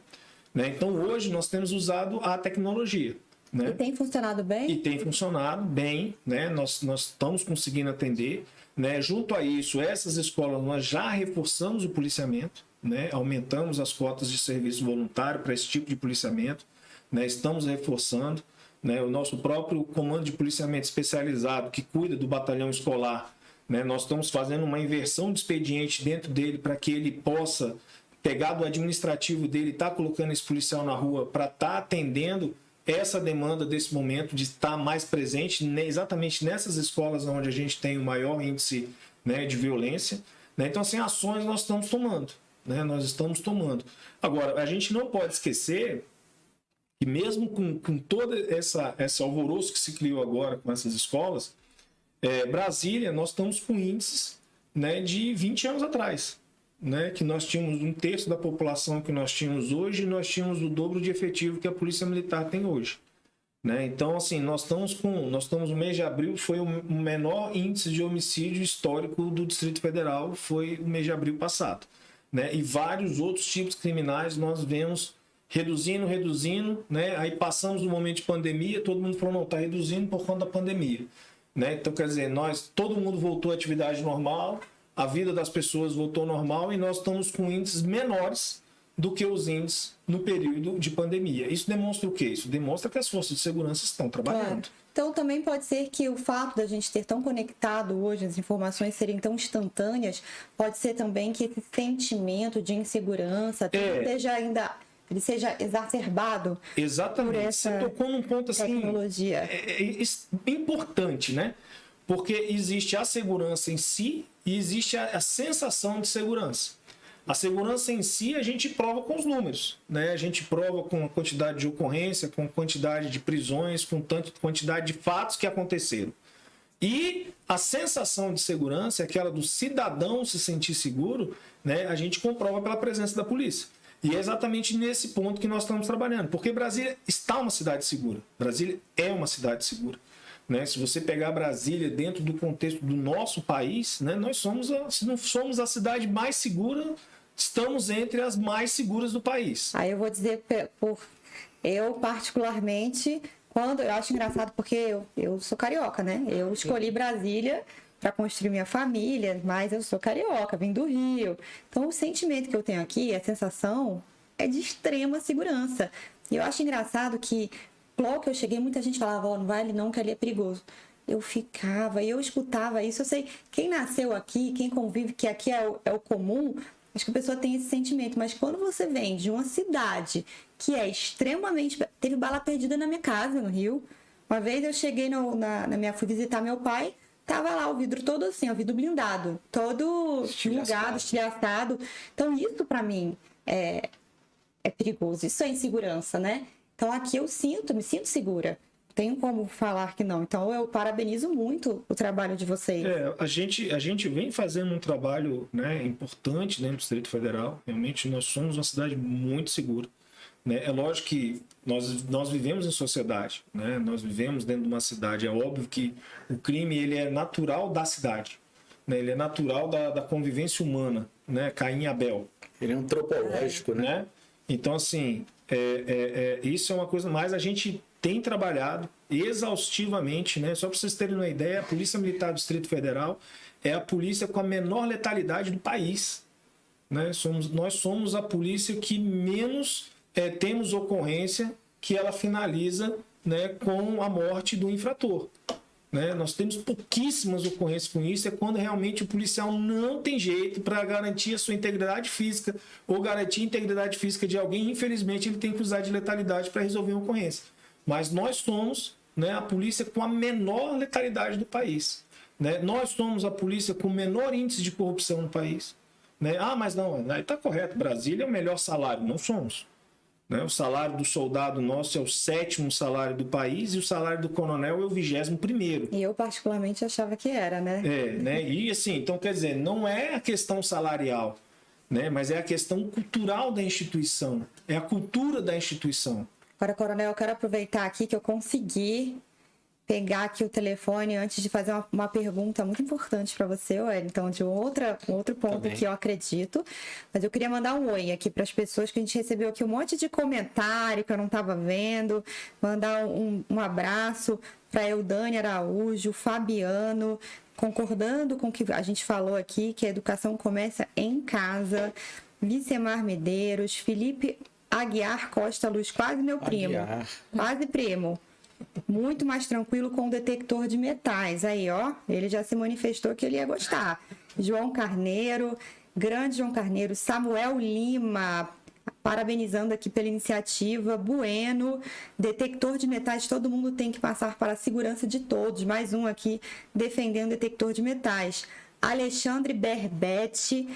Né? Então, hoje, nós temos usado a tecnologia. Né? E tem funcionado bem? E tem funcionado bem, né? Nós estamos conseguindo atender. Né? Junto a isso, essas escolas, nós já reforçamos o policiamento, né? Aumentamos as cotas de serviço voluntário para esse tipo de policiamento. Né? Estamos reforçando. Né? O nosso próprio comando de policiamento especializado, que cuida do batalhão escolar, né? Nós estamos fazendo uma inversão de expediente dentro dele para que ele possa pegar do administrativo dele e estar colocando esse policial na rua para estar atendendo essa demanda desse momento de estar mais presente exatamente nessas escolas onde a gente tem o maior índice, né, de violência. Né? Então, assim, ações nós estamos tomando. Né? Nós estamos tomando. Agora, a gente não pode esquecer que mesmo com todo esse alvoroço que se criou agora com essas escolas, Brasília, nós estamos com índices, né, de 20 anos atrás. Né, que nós tínhamos 1/3 da população que nós tínhamos hoje e nós tínhamos o dobro de efetivo que a Polícia Militar tem hoje. Né? Então, assim, nós estamos no mês de abril, foi o menor índice de homicídio histórico do Distrito Federal, foi o mês de abril passado. Né? E vários outros tipos criminais nós vemos reduzindo, né? Aí passamos no momento de pandemia, todo mundo falou, não, está reduzindo por conta da pandemia. Né? Então, quer dizer, todo mundo voltou à atividade normal, a vida das pessoas voltou ao normal e nós estamos com índices menores do que os índices no período de pandemia. Isso demonstra o quê? Isso demonstra que as forças de segurança estão trabalhando. Claro. Então, também pode ser que o fato da gente ter tão conectado hoje, as informações serem tão instantâneas, pode ser também que esse sentimento de insegurança ele seja exacerbado. Exatamente. Por essa Você tocou num ponto assim, tecnologia. Importante, né? Porque existe a segurança em si e existe a sensação de segurança. A segurança em si a gente prova com os números, né? A gente prova com a quantidade de ocorrência, com a quantidade de prisões, com quantidade de fatos que aconteceram. E a sensação de segurança, aquela do cidadão se sentir seguro, né? A gente comprova pela presença da polícia. E é exatamente nesse ponto que nós estamos trabalhando, porque Brasília está uma cidade segura. Brasília é uma cidade segura. Né? Se você pegar Brasília dentro do contexto do nosso país, né, nós se não somos a cidade mais segura, estamos entre as mais seguras do país. Aí eu vou dizer, eu particularmente, eu acho engraçado porque eu sou carioca, né? Eu escolhi Brasília para construir minha família, mas eu sou carioca, vim do Rio. Então o sentimento que eu tenho aqui, a sensação, é de extrema segurança. E eu acho engraçado que logo que eu cheguei, muita gente falava, não vai ali não, que ali é perigoso. Eu ficava e eu escutava isso. Eu sei, quem nasceu aqui, quem convive, que aqui é o comum, acho que a pessoa tem esse sentimento. Mas quando você vem de uma cidade que é extremamente... Teve bala perdida na minha casa, no Rio. Uma vez eu cheguei fui visitar meu pai, tava lá o vidro todo assim, o vidro blindado, todo estilhaçado, estilhaçado. Então isso pra mim é perigoso, isso é insegurança, né? Então aqui eu me sinto segura. Tenho como falar que não. Então eu parabenizo muito o trabalho de vocês. A gente vem fazendo um trabalho, né, importante dentro do Distrito Federal. Realmente nós somos uma cidade muito segura. Né? É lógico que nós vivemos em sociedade, né? Nós vivemos dentro de uma cidade. É óbvio que o crime ele é natural da cidade. Né? Ele é natural da convivência humana. né? Caim e Abel. Ele é antropológico, né? Então, assim, isso é uma coisa mais. A gente tem trabalhado exaustivamente, né? Só para vocês terem uma ideia, a Polícia Militar do Distrito Federal é a polícia com a menor letalidade do país, né? Nós somos a polícia que menos temos ocorrência que ela finaliza, né, com a morte do infrator. Né? Nós temos pouquíssimas ocorrências com isso, é quando realmente o policial não tem jeito para garantir a sua integridade física ou garantir a integridade física de alguém. Infelizmente, ele tem que usar de letalidade para resolver uma ocorrência. Mas nós somos, né, a polícia com a menor letalidade do país. Né? Nós somos a polícia com o menor índice de corrupção no país. Né? Ah, mas não, está correto, Brasília é o melhor salário. Não somos. Né? O salário do soldado nosso é o 7º salário do país e o salário do coronel é o 21º. E eu particularmente achava que era, né? Né? E assim, então quer dizer, não é a questão salarial, né? Mas é a questão cultural da instituição, é a cultura da instituição. Agora, coronel, eu quero aproveitar aqui que eu consegui pegar aqui o telefone antes de fazer uma pergunta muito importante para você, Wellington, de um outro ponto que eu acredito. Mas eu queria mandar um oi aqui para as pessoas, que a gente recebeu aqui um monte de comentário que eu não estava vendo. Mandar um abraço para Eudânia Araújo, Fabiano, concordando com o que a gente falou aqui, que a educação começa em casa. Vicemar Medeiros, Felipe Aguiar Costa Luz, quase meu primo. Quase primo. Muito mais tranquilo com o detector de metais. Aí, ó, ele já se manifestou que ele ia gostar. João Carneiro, grande João Carneiro, Samuel Lima, parabenizando aqui pela iniciativa. Bueno, detector de metais, todo mundo tem que passar para a segurança de todos. Mais um aqui defendendo o detector de metais. Alexandre Berbete.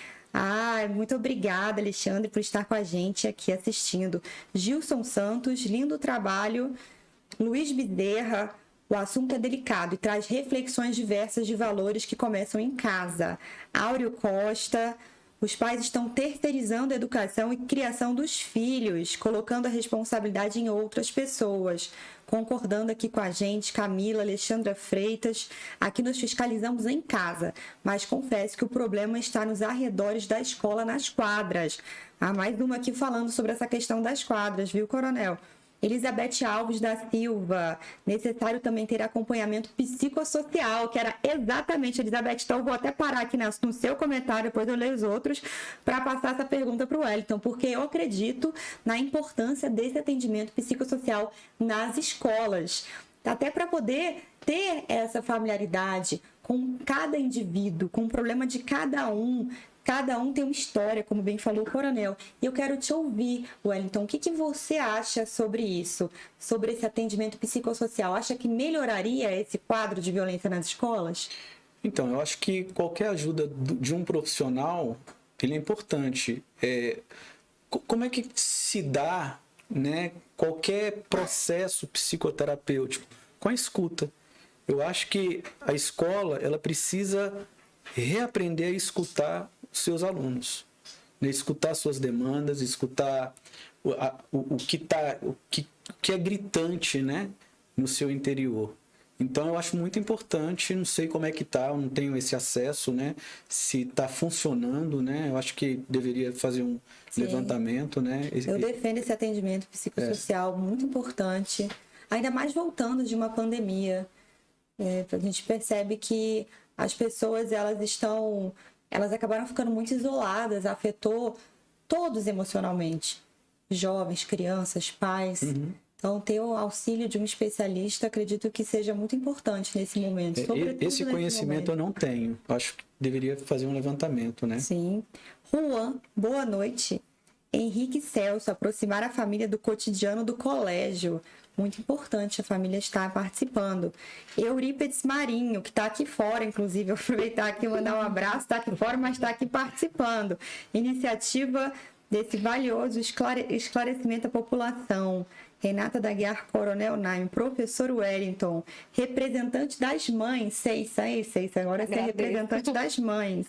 Muito obrigada, Alexandre, por estar com a gente aqui assistindo. Gilson Santos, lindo trabalho. Luiz Bezerra, o assunto é delicado e traz reflexões diversas de valores que começam em casa. Áureo Costa, os pais estão terceirizando a educação e criação dos filhos, colocando a responsabilidade em outras pessoas. Concordando aqui com a gente, Camila, Alexandra Freitas, aqui nós fiscalizamos em casa, mas confesso que o problema está nos arredores da escola, nas quadras. Mais uma aqui falando sobre essa questão das quadras, viu, coronel? Elizabeth Alves da Silva, necessário também ter acompanhamento psicossocial, que era exatamente, Elizabeth, então eu vou até parar aqui no seu comentário, depois eu leio os outros, para passar essa pergunta para o Wellington, porque eu acredito na importância desse atendimento psicossocial nas escolas, até para poder ter essa familiaridade com cada indivíduo, com o problema de cada um. Cada um tem uma história, como bem falou o coronel. E eu quero te ouvir, Wellington, o que você acha sobre isso? Sobre esse atendimento psicossocial? Acha que melhoraria esse quadro de violência nas escolas? Então, eu acho que qualquer ajuda de um profissional, ele é importante. Como é que se dá, né, qualquer processo psicoterapêutico? Com a escuta. Eu acho que a escola, ela precisa reaprender a escutar seus alunos, né? Escutar suas demandas, escutar o que é gritante, né, no seu interior. Então eu acho muito importante, não sei como é que tá, eu não tenho esse acesso, né, se está funcionando, né, eu acho que deveria fazer um levantamento, né. Eu defendo esse atendimento psicossocial, muito importante, ainda mais voltando de uma pandemia. A gente percebe que as pessoas, elas acabaram ficando muito isoladas, afetou todos emocionalmente. Jovens, crianças, pais. Então, ter o auxílio de um especialista, acredito que seja muito importante nesse momento. Esse conhecimento eu não tenho. Acho que deveria fazer um levantamento, né? Sim. Juan, boa noite. Henrique Celso, aproximar a família do cotidiano do colégio. Muito importante a família estar participando. Eurípedes Marinho, que está aqui fora, inclusive, vou aproveitar aqui e mandar um abraço, está aqui fora, mas está aqui participando. Iniciativa desse valioso esclarecimento à população. Renata da Guiar, Coronel Naim, professor Wellington, representante das mães, Ceissa, agora você é representante das mães.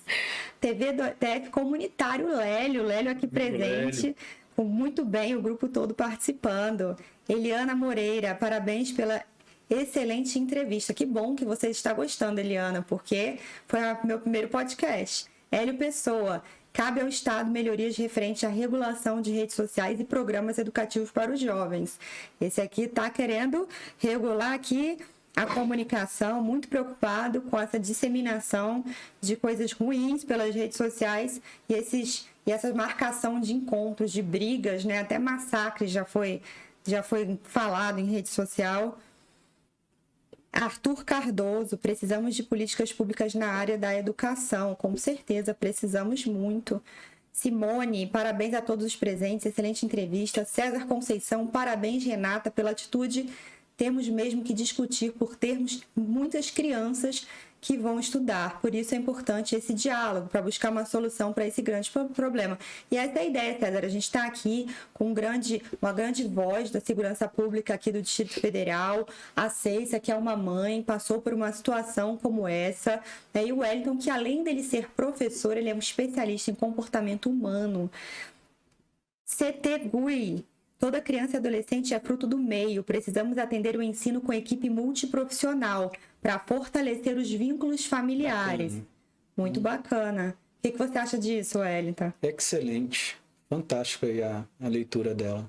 TV do TF Comunitário, Lélio aqui presente, muito bem, o grupo todo participando. Eliana Moreira, parabéns pela excelente entrevista. Que bom que você está gostando, Eliana, porque foi o meu primeiro podcast. Hélio Pessoa, cabe ao Estado melhorias referentes à regulação de redes sociais e programas educativos para os jovens. Esse aqui está querendo regular aqui a comunicação, muito preocupado com essa disseminação de coisas ruins pelas redes sociais e essa marcação de encontros, de brigas, né? Até massacres já foi falado em rede social. Arthur Cardoso, precisamos de políticas públicas na área da educação. Com certeza, precisamos muito. Simone, parabéns a todos os presentes, excelente entrevista. César Conceição, parabéns, Renata, pela atitude. Temos mesmo que discutir por termos muitas crianças que vão estudar. Por isso é importante esse diálogo, para buscar uma solução para esse grande problema. E essa é a ideia, César. A gente está aqui com uma grande voz da segurança pública aqui do Distrito Federal. A Ceissa, que é uma mãe, passou por uma situação como essa. E o Wellington, que além dele ser professor, ele é um especialista em comportamento humano. CT GUI. Toda criança e adolescente é fruto do meio. Precisamos atender o ensino com equipe multiprofissional para fortalecer os vínculos familiares. Muito bacana. O que você acha disso, Wellington? Excelente. Fantástico aí a leitura dela.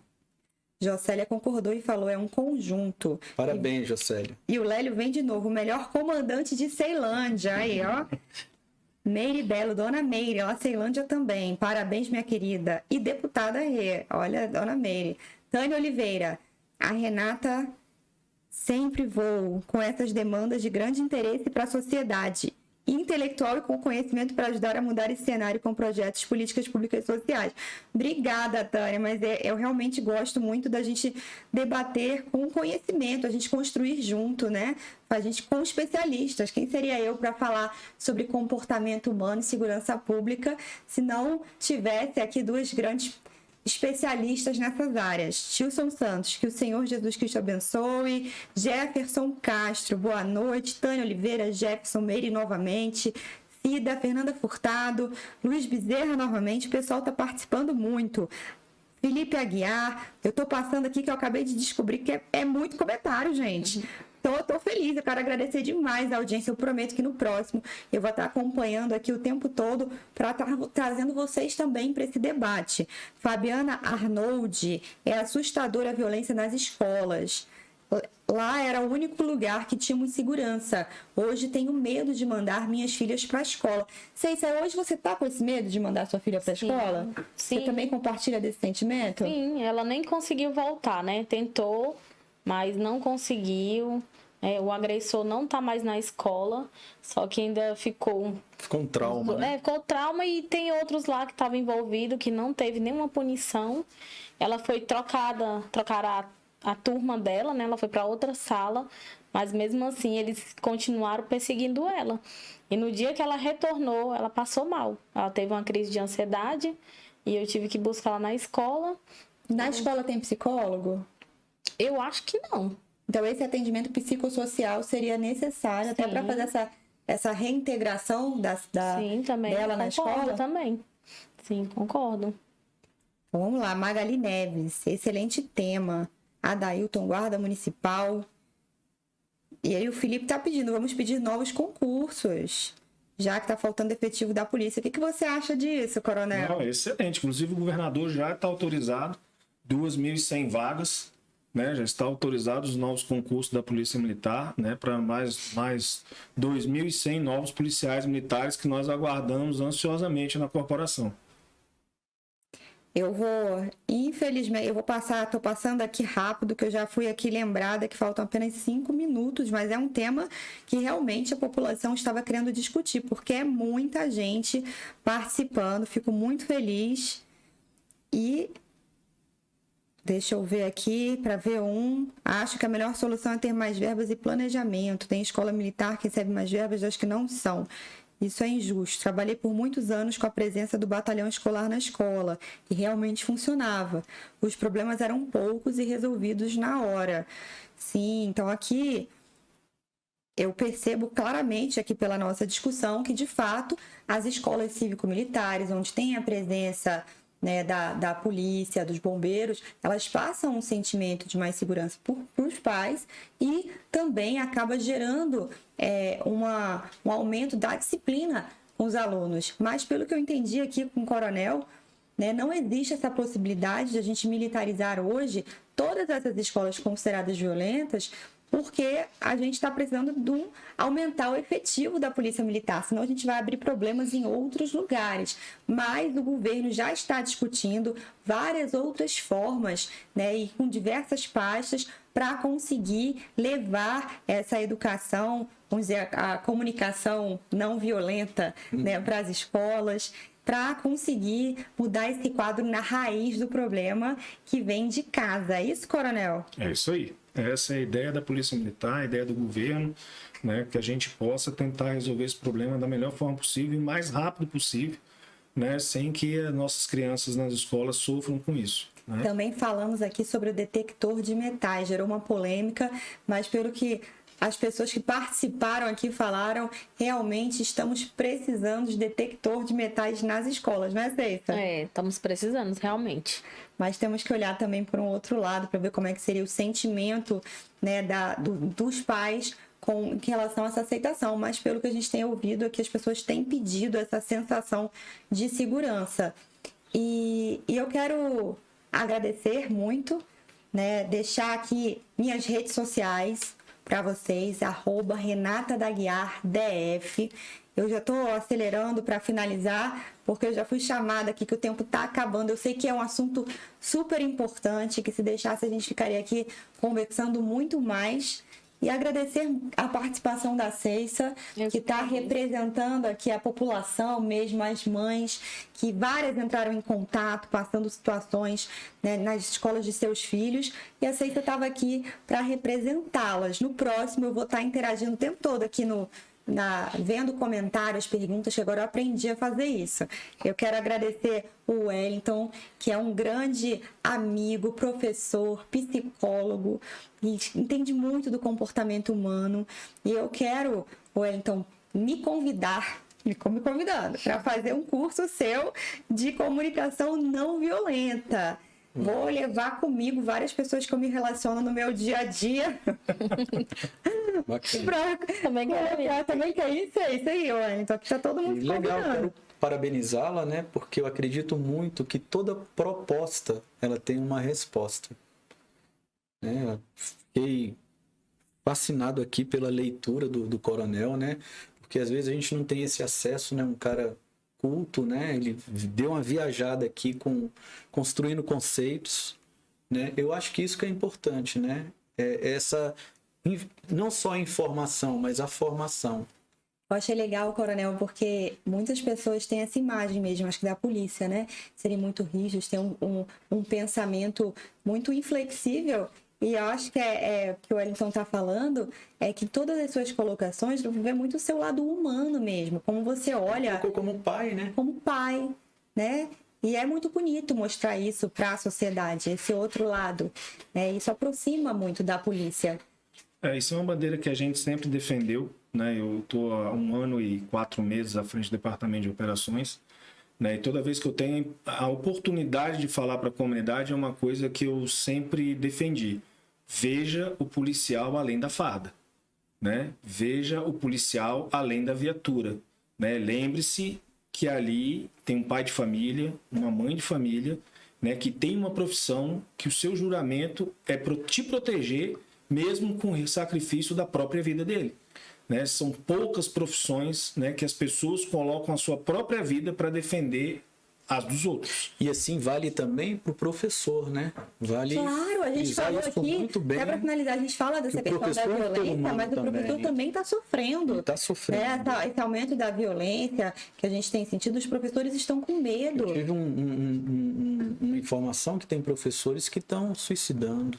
Jocélia concordou e falou, é um conjunto. Parabéns, Jocélia. E o Lélio vem de novo, o melhor comandante de Ceilândia. Aí, ó. Meire Belo, Dona Meire, ela Ceilândia também. Parabéns, minha querida. E deputada Rê, olha, Dona Meire. Tânia Oliveira, a Renata sempre voa com essas demandas de grande interesse para a sociedade. Intelectual e com conhecimento para ajudar a mudar esse cenário com projetos, políticas públicas e sociais. Obrigada, Tânia, mas eu realmente gosto muito da gente debater com conhecimento, a gente construir junto, né? A gente com especialistas. Quem seria eu para falar sobre comportamento humano e segurança pública se não tivesse aqui duas grandes especialistas nessas áreas? Tilson Santos, que o Senhor Jesus Cristo abençoe. Jefferson Castro, boa noite. Tânia Oliveira, Jefferson Meire novamente. Cida, Fernanda Furtado, Luiz Bezerra novamente. O pessoal está participando muito. Felipe Aguiar, eu estou passando aqui que eu acabei de descobrir que é muito comentário, gente. Então, eu estou feliz, eu quero agradecer demais a audiência. Eu prometo que no próximo eu vou estar acompanhando aqui o tempo todo para estar trazendo vocês também para esse debate. Fabiana Arnoldi, é assustadora a violência nas escolas. Lá era o único lugar que tínhamos segurança. Hoje tenho medo de mandar minhas filhas para a escola. Ceissa, hoje você está com esse medo de mandar sua filha para a escola? Sim. Você também compartilha desse sentimento? Sim, ela nem conseguiu voltar, né? Tentou, mas não conseguiu. O agressor não tá mais na escola, só que ainda ficou um trauma, né? Ficou trauma e tem outros lá que estavam envolvidos que não teve nenhuma punição. Ela foi trocaram a turma dela, né? Ela foi para outra sala, mas mesmo assim eles continuaram perseguindo ela. E no dia que ela retornou, ela passou mal. Ela teve uma crise de ansiedade e eu tive que buscar ela na escola. Na escola tem psicólogo? Eu acho que não. Então, esse atendimento psicossocial seria necessário até para fazer essa reintegração Sim, também dela na escola? Também. Sim, concordo. Vamos lá, Magali Neves, excelente tema. Adailton, Guarda Municipal. E aí o Felipe está pedindo, vamos pedir novos concursos, já que está faltando efetivo da polícia. O que você acha disso, coronel? Não, excelente. Inclusive, o governador já está autorizado 2.100 vagas. Né, já está autorizados os novos concursos da Polícia Militar, né, para mais 2.100 novos policiais militares que nós aguardamos ansiosamente na corporação. Eu vou, infelizmente, estou passando aqui rápido, que eu já fui aqui lembrada que faltam apenas 5 minutos, mas é um tema que realmente a população estava querendo discutir, porque é muita gente participando, fico muito feliz. E deixa eu ver aqui, para ver acho que a melhor solução é ter mais verbas e planejamento. Tem escola militar que recebe mais verbas das que não são. Isso é injusto. Trabalhei por muitos anos com a presença do batalhão escolar na escola e realmente funcionava. Os problemas eram poucos e resolvidos na hora. Sim, então aqui eu percebo claramente aqui pela nossa discussão que, de fato, as escolas cívico-militares, onde tem a presença, né, da polícia, dos bombeiros, elas passam um sentimento de mais segurança para os pais e também acaba gerando um aumento da disciplina com os alunos. Mas pelo que eu entendi aqui com o coronel, né, não existe essa possibilidade de a gente militarizar hoje todas essas escolas consideradas violentas, porque a gente está precisando de aumentar o efetivo da polícia militar, senão a gente vai abrir problemas em outros lugares. Mas o governo já está discutindo várias outras formas, né, e com diversas pastas para conseguir levar essa educação, vamos dizer, a comunicação não violenta, né, para as escolas, para conseguir mudar esse quadro na raiz do problema que vem de casa. É isso, coronel? É isso aí. Essa é a ideia da Polícia Militar, a ideia do governo, né, que a gente possa tentar resolver esse problema da melhor forma possível e mais rápido possível, né, sem que as nossas crianças nas escolas sofram com isso. Né? Também falamos aqui sobre o detector de metais. Gerou uma polêmica, mas pelo que as pessoas que participaram aqui falaram, realmente estamos precisando de detector de metais nas escolas, não é, Ceissa? Estamos precisando, realmente. Mas temos que olhar também por um outro lado, para ver como é que seria o sentimento, né, dos pais em relação a essa aceitação. Mas pelo que a gente tem ouvido, é que as pessoas têm pedido essa sensação de segurança. E eu quero agradecer muito, né, deixar aqui minhas redes sociais para vocês, @RenataDaguiarDF. Eu já estou acelerando para finalizar, porque eu já fui chamada aqui que o tempo está acabando. Eu sei que é um assunto super importante, que se deixasse a gente ficaria aqui conversando muito mais. E agradecer a participação da Ceissa, que está representando aqui a população, mesmo as mães, que várias entraram em contato, passando situações, né, nas escolas de seus filhos. E a Ceissa estava aqui para representá-las. No próximo, eu vou estar interagindo o tempo todo aqui vendo comentários, perguntas, que agora eu aprendi a fazer isso. Eu quero agradecer o Wellington, que é um grande amigo, professor, psicólogo, e entende muito do comportamento humano. E eu quero, Wellington, me convidando para fazer um curso seu de comunicação não violenta. Vou levar comigo várias pessoas que eu me relaciono no meu dia a dia. Também quer isso aí, Wellington. Aqui tá todo mundo legal, convidando. quero parabenizá-la, né? Porque eu acredito muito que toda proposta ela tem uma resposta. Né? Fiquei fascinado aqui pela leitura do coronel, né? Porque às vezes a gente não tem esse acesso, né? Um cara culto, né? Ele deu uma viajada aqui construindo conceitos, né? Eu acho que isso que é importante, né? Essa não só a informação, mas a formação. Eu achei legal, coronel, porque muitas pessoas têm essa imagem mesmo, acho que da polícia, né? Serem muito rígidos, ter um pensamento muito inflexível. E eu acho que o que o Wellington está falando é que todas as suas colocações vê muito o seu lado humano mesmo, como você olha... Como pai, né? Como pai, né? E é muito bonito mostrar isso para a sociedade, esse outro lado, né? Isso aproxima muito da polícia. Isso é uma bandeira que a gente sempre defendeu, né? Eu estou há 1 ano e 4 meses à frente do Departamento de Operações, né? E toda vez que eu tenho a oportunidade de falar para a comunidade, é uma coisa que eu sempre defendi. Veja o policial além da farda, né? Veja o policial além da viatura, né? Lembre-se que ali tem um pai de família, uma mãe de família, né? Que tem uma profissão, que o seu juramento é te proteger, mesmo com o sacrifício da própria vida dele. Né? São poucas profissões, né, que as pessoas colocam a sua própria vida para defender as dos outros. E assim vale também para o professor, né? Vale. Claro, a gente falou aqui, muito bem, até para finalizar, a gente fala dessa questão da violência, mas o professor também está sofrendo. Está sofrendo. Né? Esse aumento da violência que a gente tem sentido, os professores estão com medo. Eu tive uma informação que tem professores que estão suicidando.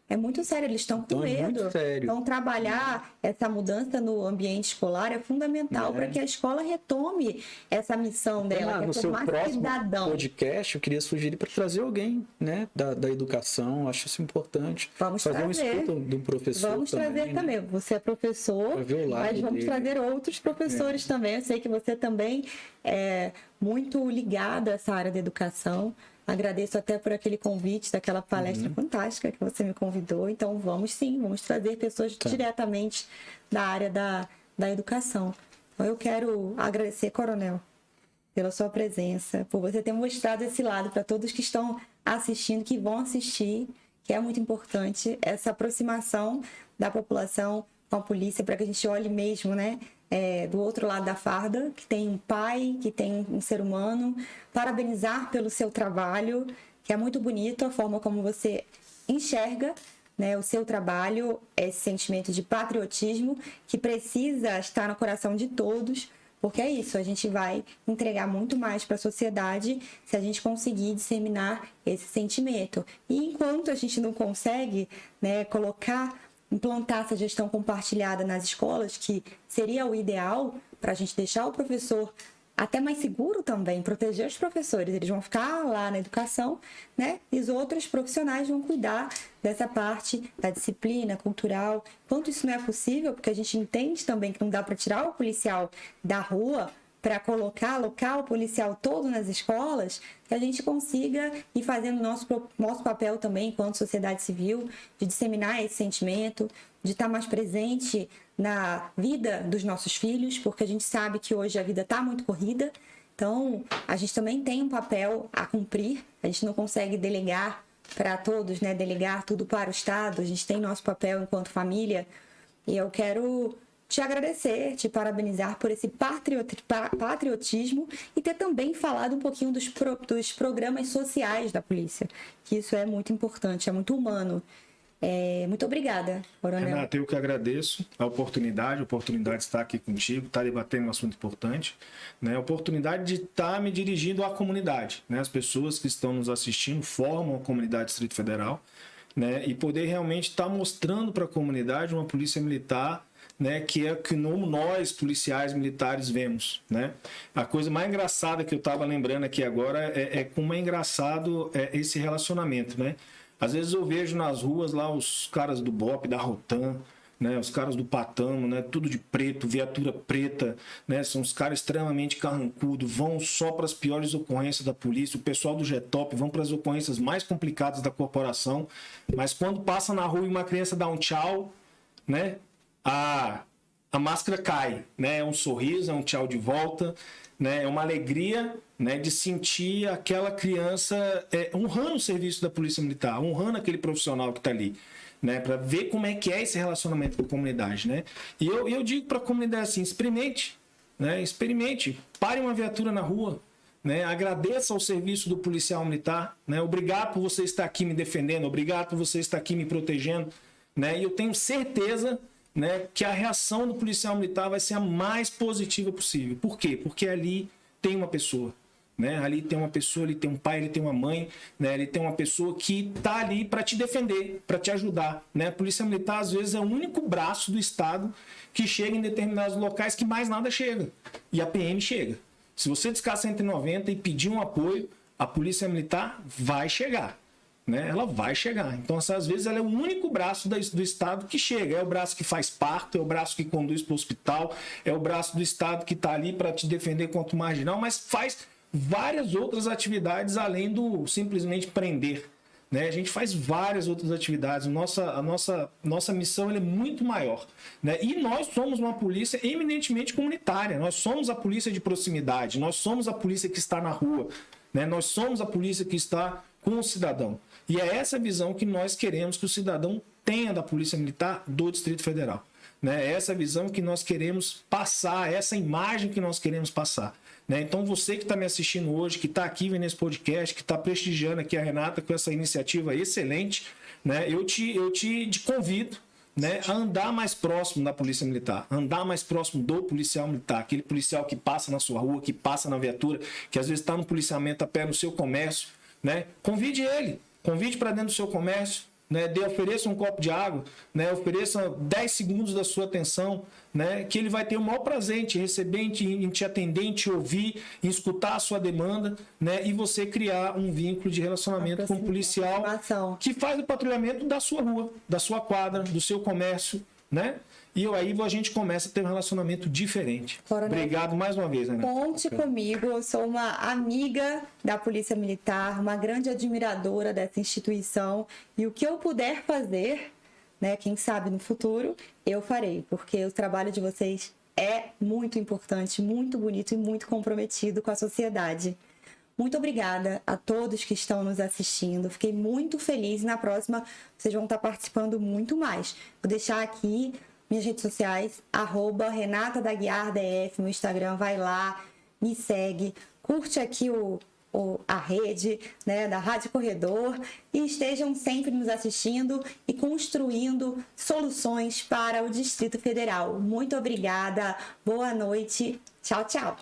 É muito sério, eles estão com medo. Muito sério. Então, trabalhar essa mudança no ambiente escolar é fundamental para que a escola retome essa missão dela, que é no seu formar próximo cidadão. podcast, eu queria sugerir para trazer alguém, né, da educação. Acho isso importante. Vamos fazer trazer. uma escuta do professor. Vamos trazer também. Você é professor, mas vamos trazer outros professores também. Eu sei que você também é muito ligado a essa área da educação. Agradeço até por aquele convite, daquela palestra fantástica que você me convidou. Então, vamos trazer pessoas diretamente da área da educação. Então eu quero agradecer, Coronel, pela sua presença, por você ter mostrado esse lado para todos que estão assistindo, que vão assistir, que é muito importante, essa aproximação da população com a polícia, para que a gente olhe mesmo, né, do outro lado da farda, que tem um pai, que tem um ser humano. Parabenizar pelo seu trabalho, que é muito bonito a forma como você enxerga, né, o seu trabalho, esse sentimento de patriotismo que precisa estar no coração de todos, porque é isso, a gente vai entregar muito mais para a sociedade se a gente conseguir disseminar esse sentimento. E enquanto a gente não consegue, né, implantar essa gestão compartilhada nas escolas, que seria o ideal para a gente deixar o professor até mais seguro também, proteger os professores, eles vão ficar lá na educação, né? E os outros profissionais vão cuidar dessa parte da disciplina cultural. Enquanto isso não é possível, porque a gente entende também que não dá para tirar o policial da rua para alocar o policial todo nas escolas, que a gente consiga ir fazendo nosso papel também enquanto sociedade civil, de disseminar esse sentimento, de estar mais presente na vida dos nossos filhos, porque a gente sabe que hoje a vida está muito corrida, então a gente também tem um papel a cumprir, a gente não consegue delegar para todos, né? Delegar tudo para o Estado, a gente tem nosso papel enquanto família, e eu quero te agradecer, te parabenizar por esse patriotismo e ter também falado um pouquinho dos programas sociais da polícia, que isso é muito importante, é muito humano. Muito obrigada, Coronel. Renata, eu que agradeço a oportunidade de estar aqui contigo, estar debatendo um assunto importante, né? A oportunidade de estar me dirigindo à comunidade, né? As pessoas que estão nos assistindo formam a comunidade Distrito Federal, né? E poder realmente estar mostrando para a comunidade uma polícia militar, né, que é que nós, policiais militares, vemos, né? A coisa mais engraçada que eu estava lembrando aqui agora é como é engraçado esse relacionamento, né? Às vezes eu vejo nas ruas lá os caras do BOP, da Rotan, né, os caras do Patamo, né, tudo de preto, viatura preta, né, são os caras extremamente carrancudos, vão só para as piores ocorrências da polícia, o pessoal do GETOP vão para as ocorrências mais complicadas da corporação, mas quando passa na rua e uma criança dá um tchau, né, a máscara cai, né? É um sorriso, é um tchau de volta, né? É uma alegria, né, de sentir aquela criança honrando o serviço da Polícia Militar, honrando aquele profissional que está ali, né? Para ver como é que é esse relacionamento com a comunidade, né? E eu digo para a comunidade assim, experimente, né? Experimente, pare uma viatura na rua, né? Agradeça ao serviço do policial militar, né? Obrigado por você estar aqui me defendendo, obrigado por você estar aqui me protegendo, né? E eu tenho certeza, né, que a reação do policial militar vai ser a mais positiva possível. Por quê? Porque ali tem uma pessoa, né? Ali tem uma pessoa, ali tem um pai, ali tem uma mãe, né? Ali tem uma pessoa que está ali para te defender, para te ajudar, né? A polícia militar às vezes é o único braço do Estado que chega em determinados locais que mais nada chega, e a PM chega. Se você discar 190 e pedir um apoio, a polícia militar vai chegar, né? Ela vai chegar. Então, às vezes, ela é o único braço do Estado que chega. É o braço que faz parto, é o braço que conduz para o hospital, é o braço do Estado que está ali para te defender contra o marginal, mas faz várias outras atividades além do simplesmente prender, né? A gente faz várias outras atividades. A nossa missão é muito maior, né? E nós somos uma polícia eminentemente comunitária. Nós somos a polícia de proximidade. Nós somos a polícia que está na rua, né? Nós somos a polícia que está com o cidadão. E é essa visão que nós queremos que o cidadão tenha da Polícia Militar do Distrito Federal, né? É essa visão que nós queremos passar, essa imagem que nós queremos passar, né? Então você que está me assistindo hoje, que está aqui vendo esse podcast, que está prestigiando aqui a Renata com essa iniciativa excelente, né? Eu te convido, né, a andar mais próximo da Polícia Militar, andar mais próximo do policial militar, aquele policial que passa na sua rua, que passa na viatura, que às vezes está no policiamento a pé no seu comércio, né? Convide ele. Convide para dentro do seu comércio, né? Ofereça um copo de água, né? Ofereça 10 segundos da sua atenção, né? Que ele vai ter o maior prazer em te receber, em te atender, em te ouvir, em escutar a sua demanda, né? E você criar um vínculo de relacionamento com o policial que faz o patrulhamento da sua rua, da sua quadra, do seu comércio, né? E aí a gente começa a ter um relacionamento diferente. Coronel, obrigado mais uma vez, Renata. Conte comigo, eu sou uma amiga da Polícia Militar, uma grande admiradora dessa instituição, e o que eu puder fazer, né, quem sabe no futuro, eu farei, porque o trabalho de vocês é muito importante, muito bonito e muito comprometido com a sociedade. Muito obrigada a todos que estão nos assistindo. Fiquei muito feliz e na próxima vocês vão estar participando muito mais. Vou deixar aqui minhas redes sociais, @RenataDaguiarDF, no Instagram, vai lá, me segue, curte aqui a rede, né, da Rádio Corredor e estejam sempre nos assistindo e construindo soluções para o Distrito Federal. Muito obrigada, boa noite, tchau, tchau.